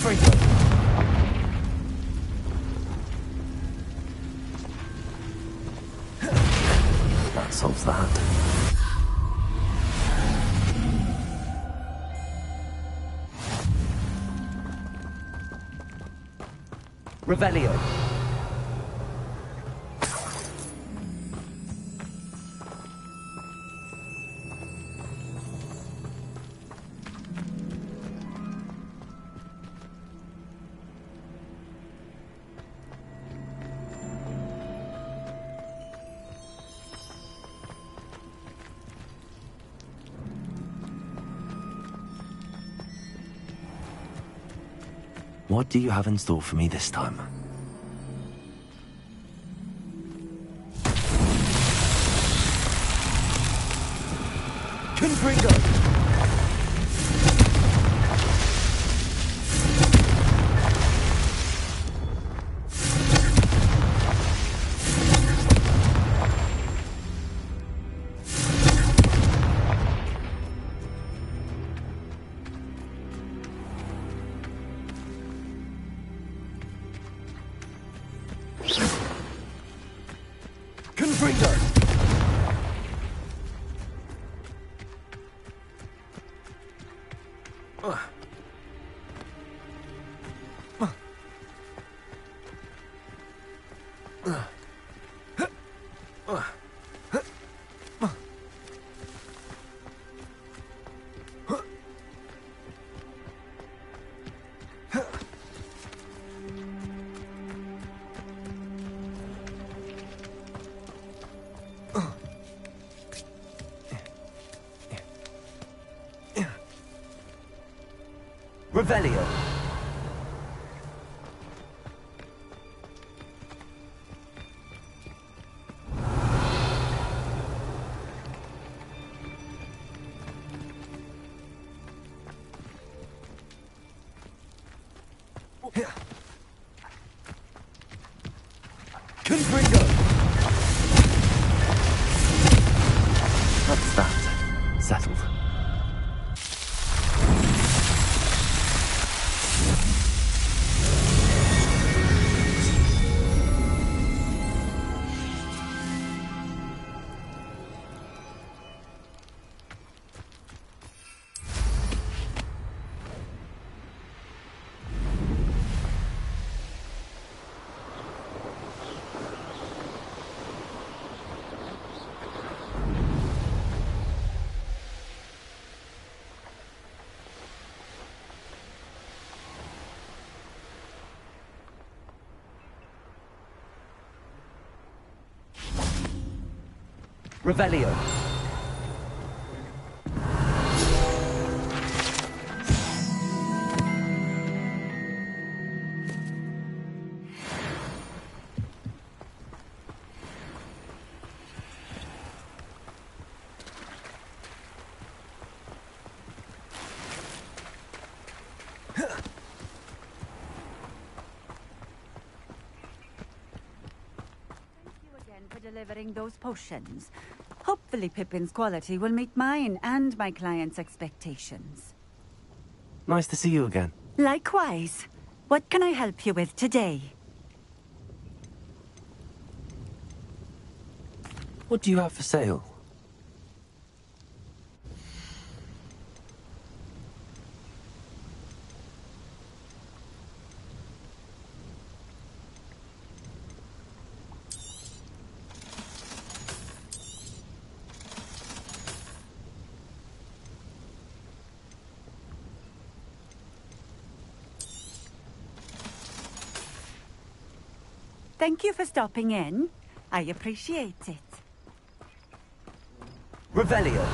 Confringo. that? Revelio. What do you have in store for me this time? Confringo. Revelio. Confringo. That's that. Settled. Revelio. Delivering those potions. Hopefully Pippin's quality will meet mine and my client's expectations. Nice to see you again. Likewise. What can I help you with today? What do you have for sale? Thank you for stopping in. I appreciate it. Revelio.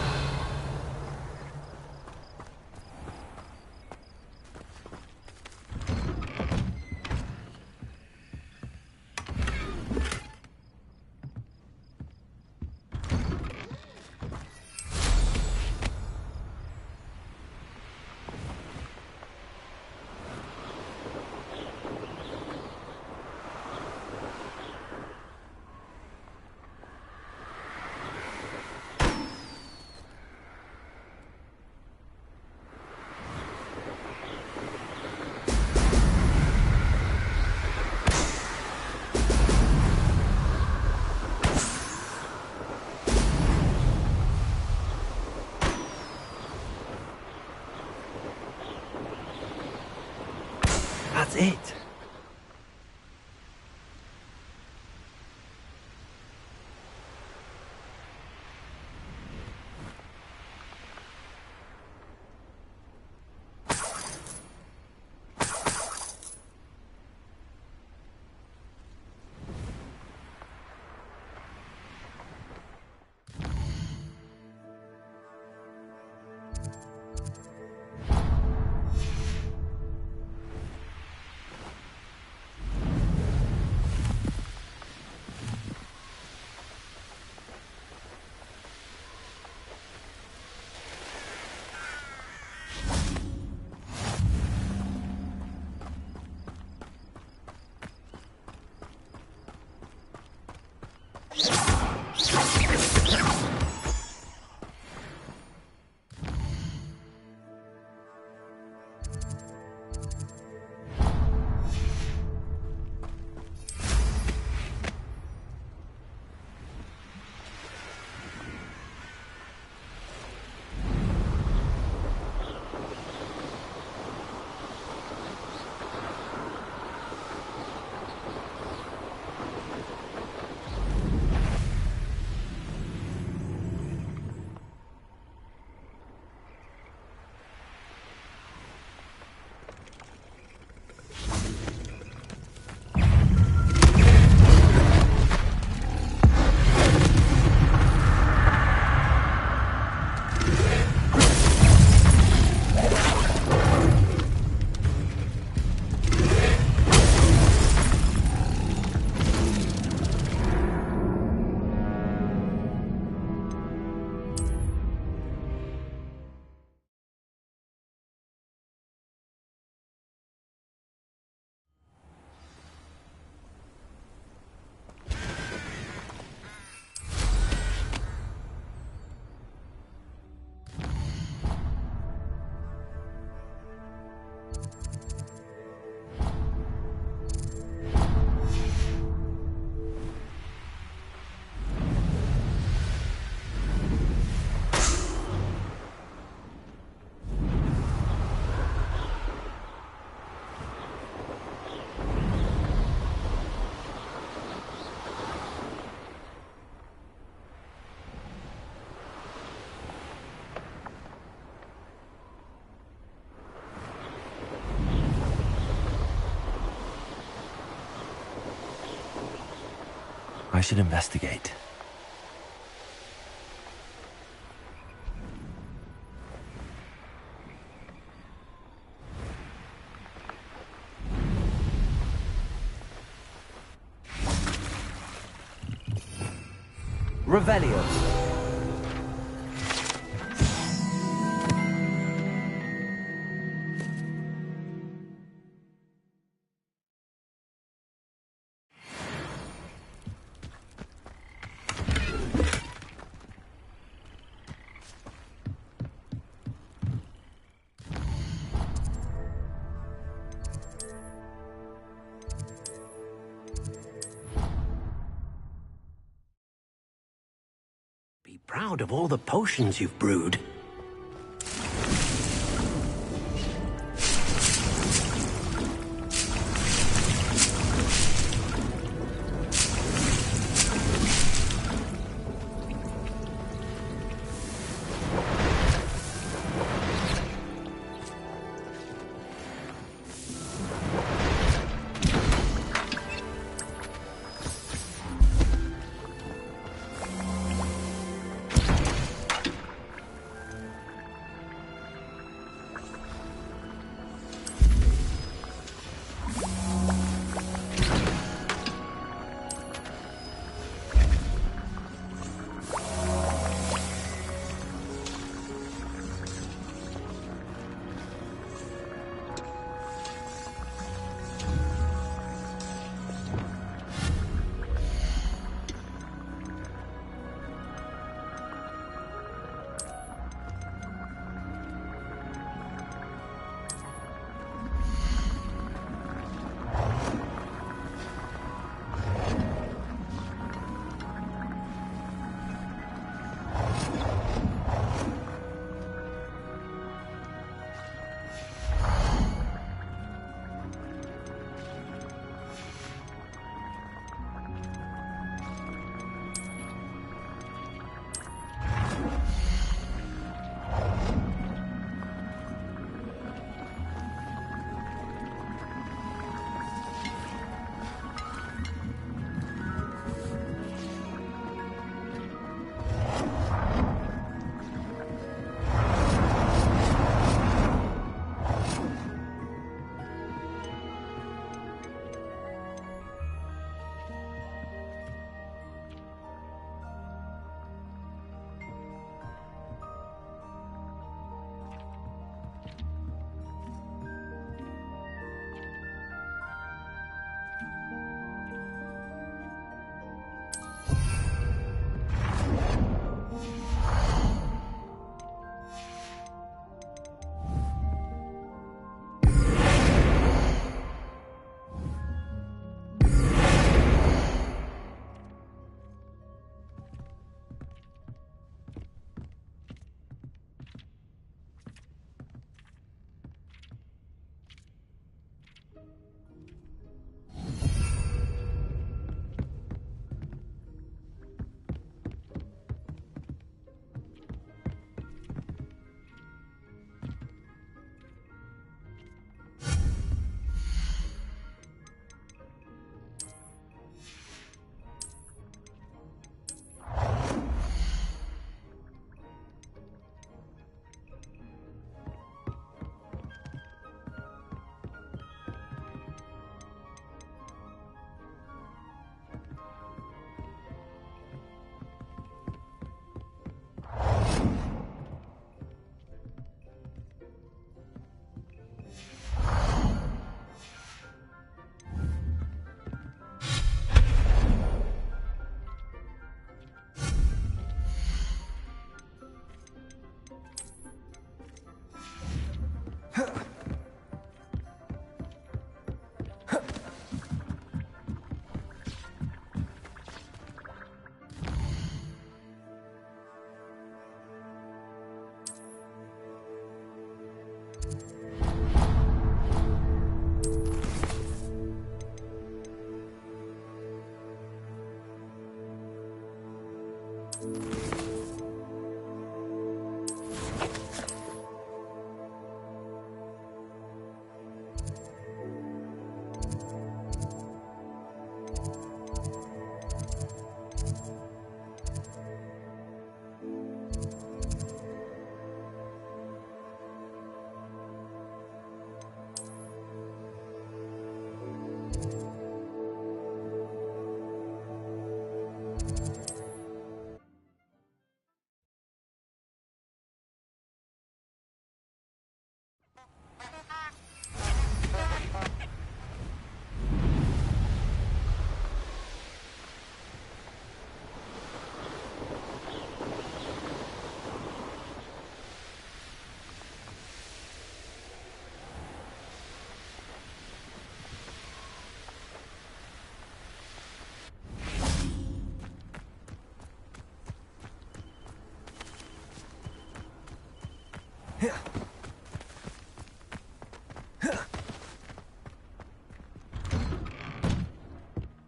That's it. I should investigate. Revelio. Be proud of all the potions you've brewed.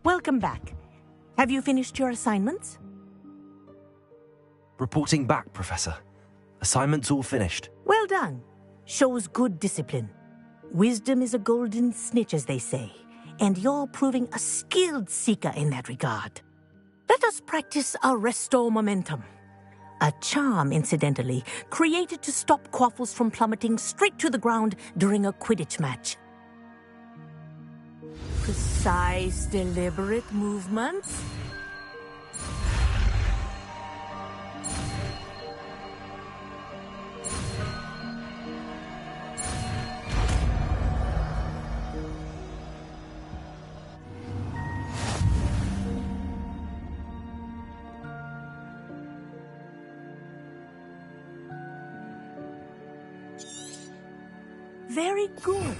Welcome back. Have you finished your assignments? Reporting back, Professor. Assignment's all finished. Well done. Shows good discipline. Wisdom is a golden snitch, as they say, and you're proving a skilled seeker in that regard. Let us practice our restore momentum. A charm, incidentally, created to stop quaffles from plummeting straight to the ground during a Quidditch match. Precise, deliberate movements. Very good.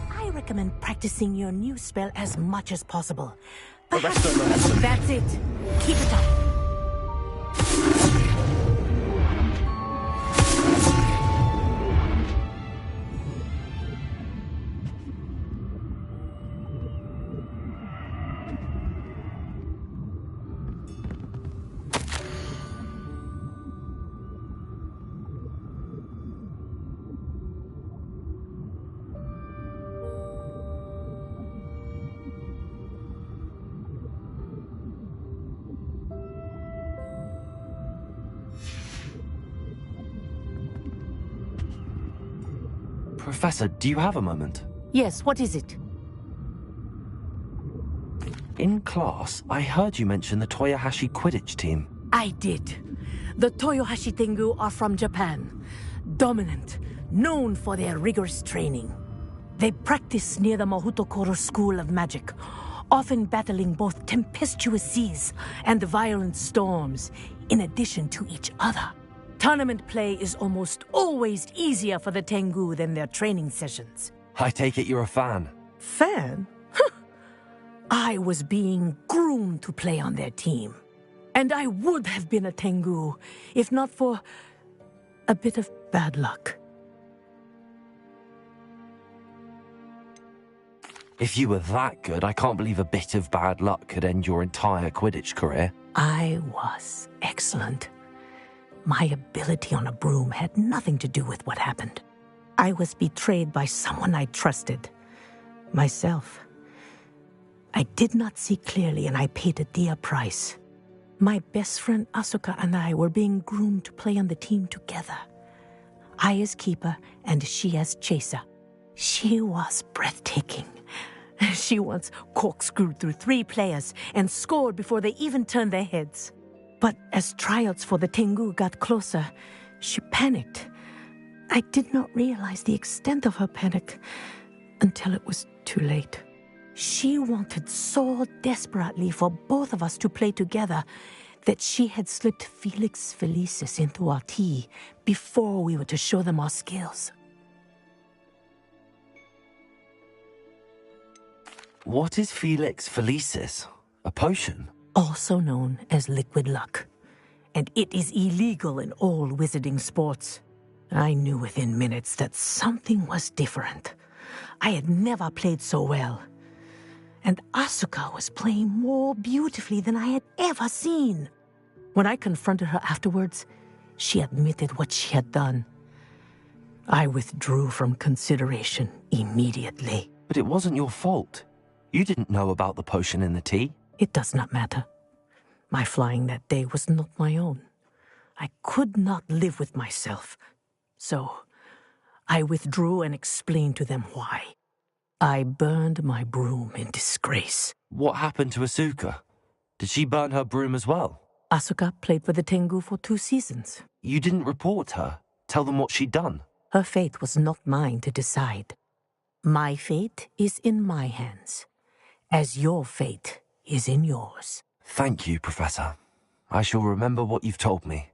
I recommend practicing your new spell as much as possible. That's it. Keep it up. Professor, do you have a moment? Yes, what is it? In class, I heard you mention the Toyohashi Quidditch team. I did. The Toyohashi Tengu are from Japan. Dominant, known for their rigorous training. They practice near the Mahutokoro School of Magic, often battling both tempestuous seas and violent storms, in addition to each other. Tournament play is almost always easier for the Tengu than their training sessions. I take it you're a fan. Fan? I was being groomed to play on their team. And I would have been a Tengu, if not for a bit of bad luck. If you were that good, I can't believe a bit of bad luck could end your entire Quidditch career. I was excellent. My ability on a broom had nothing to do with what happened. I was betrayed by someone I trusted. Myself. I did not see clearly, and I paid a dear price. My best friend Asuka and I were being groomed to play on the team together. I as keeper, and she as chaser. She was breathtaking. She once corkscrewed through 3 players and scored before they even turned their heads. But as tryouts for the Tengu got closer, she panicked. I did not realize the extent of her panic until it was too late. She wanted so desperately for both of us to play together that she had slipped Felix Felicis into our tea before we were to show them our skills. What is Felix Felicis? A potion? Also known as liquid luck. And it is illegal in all wizarding sports. I knew within minutes that something was different. I had never played so well. And Asuka was playing more beautifully than I had ever seen. When I confronted her afterwards, she admitted what she had done. I withdrew from consideration immediately. But it wasn't your fault. You didn't know about the potion in the tea. It does not matter. My flying that day was not my own. I could not live with myself. So, I withdrew and explained to them why. I burned my broom in disgrace. What happened to Asuka? Did she burn her broom as well? Asuka played for the Tengu for 2 seasons. You didn't report her? Tell them what she'd done? Her fate was not mine to decide. My fate is in my hands, as your fate is in yours. Thank you, Professor. I shall remember what you've told me.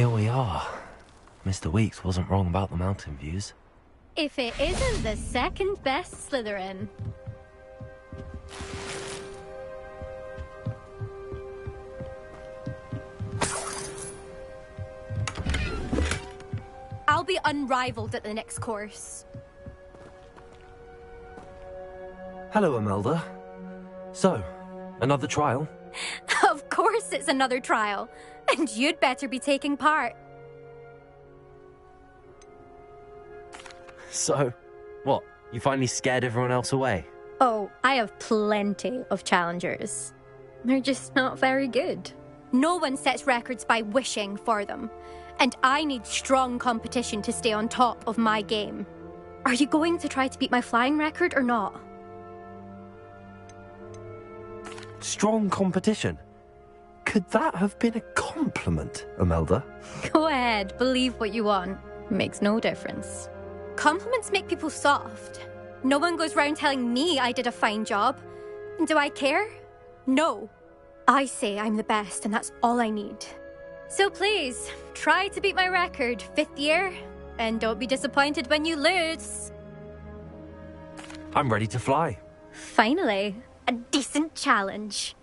Here we are. Mr. Weeks wasn't wrong about the mountain views. If it isn't the second best Slytherin. I'll be unrivaled at the next course. Hello, Imelda. So, another trial? Of course it's another trial. And you'd better be taking part. So, what? You finally scared everyone else away? Oh, I have plenty of challengers. They're just not very good. No one sets records by wishing for them. And I need strong competition to stay on top of my game. Are you going to try to beat my flying record or not? Strong competition? Could that have been a compliment, Imelda? Go ahead, believe what you want. Makes no difference. Compliments make people soft. No one goes round telling me I did a fine job. Do I care? No. I say I'm the best and that's all I need. So please, try to beat my record, 5th year, and don't be disappointed when you lose. I'm ready to fly. Finally, a decent challenge.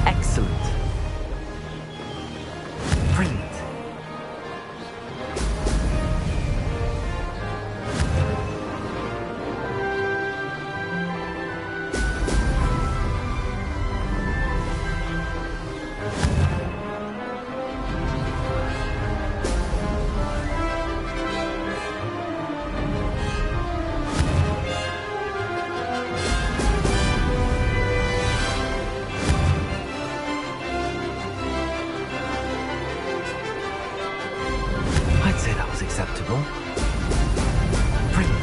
Excellent. Brilliant. I'd say that was acceptable. Brilliant.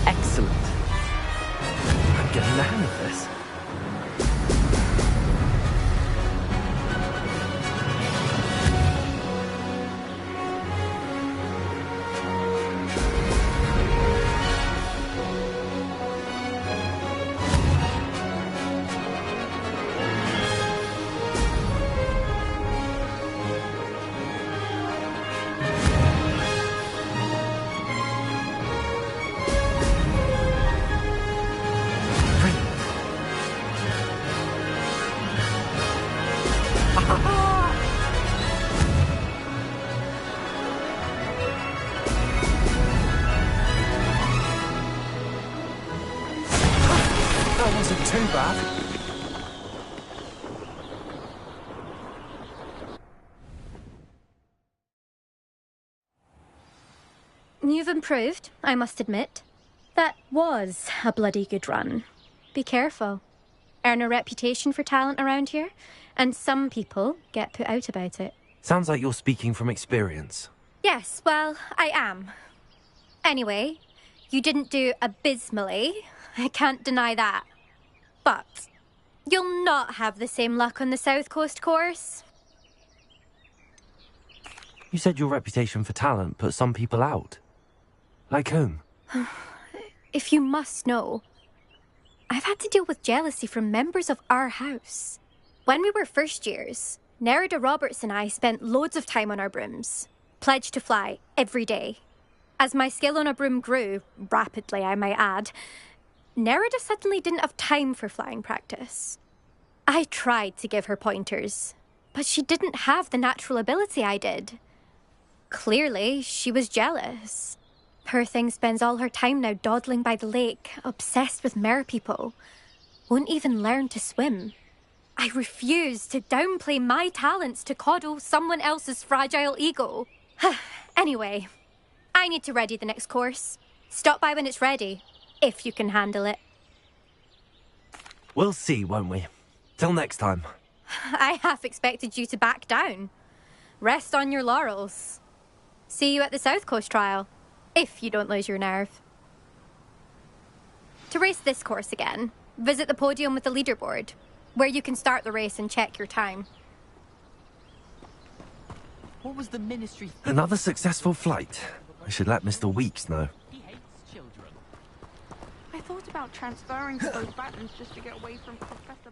Excellent. I'm getting the hang of this. That wasn't too bad. You've improved, I must admit. That was a bloody good run. Be careful. Earn a reputation for talent around here, and some people get put out about it. Sounds like you're speaking from experience. Yes, well, I am. Anyway, you didn't do abysmally. I can't deny that. But you'll not have the same luck on the South Coast course. You said your reputation for talent put some people out. Like whom? If you must know, I've had to deal with jealousy from members of our house. When we were first years, Nerida Roberts and I spent loads of time on our brooms, pledged to fly every day. As my skill on a broom grew, rapidly I might add, Nerida suddenly didn't have time for flying practice. I tried to give her pointers, but she didn't have the natural ability I did. Clearly, she was jealous. Poor thing spends all her time now dawdling by the lake, obsessed with mer-people. Won't even learn to swim. I refuse to downplay my talents to coddle someone else's fragile ego. Anyway, I need to ready the next course. Stop by when it's ready, if you can handle it. We'll see, won't we? Till next time. I half expected you to back down. Rest on your laurels. See you at the South Coast trial, if you don't lose your nerve. To race this course again, visit the podium with the leaderboard, where you can start the race and check your time. What was the ministry? Another successful flight. I should let Mr. Weeks know. He hates children. I thought about transferring to those battles just to get away from Professor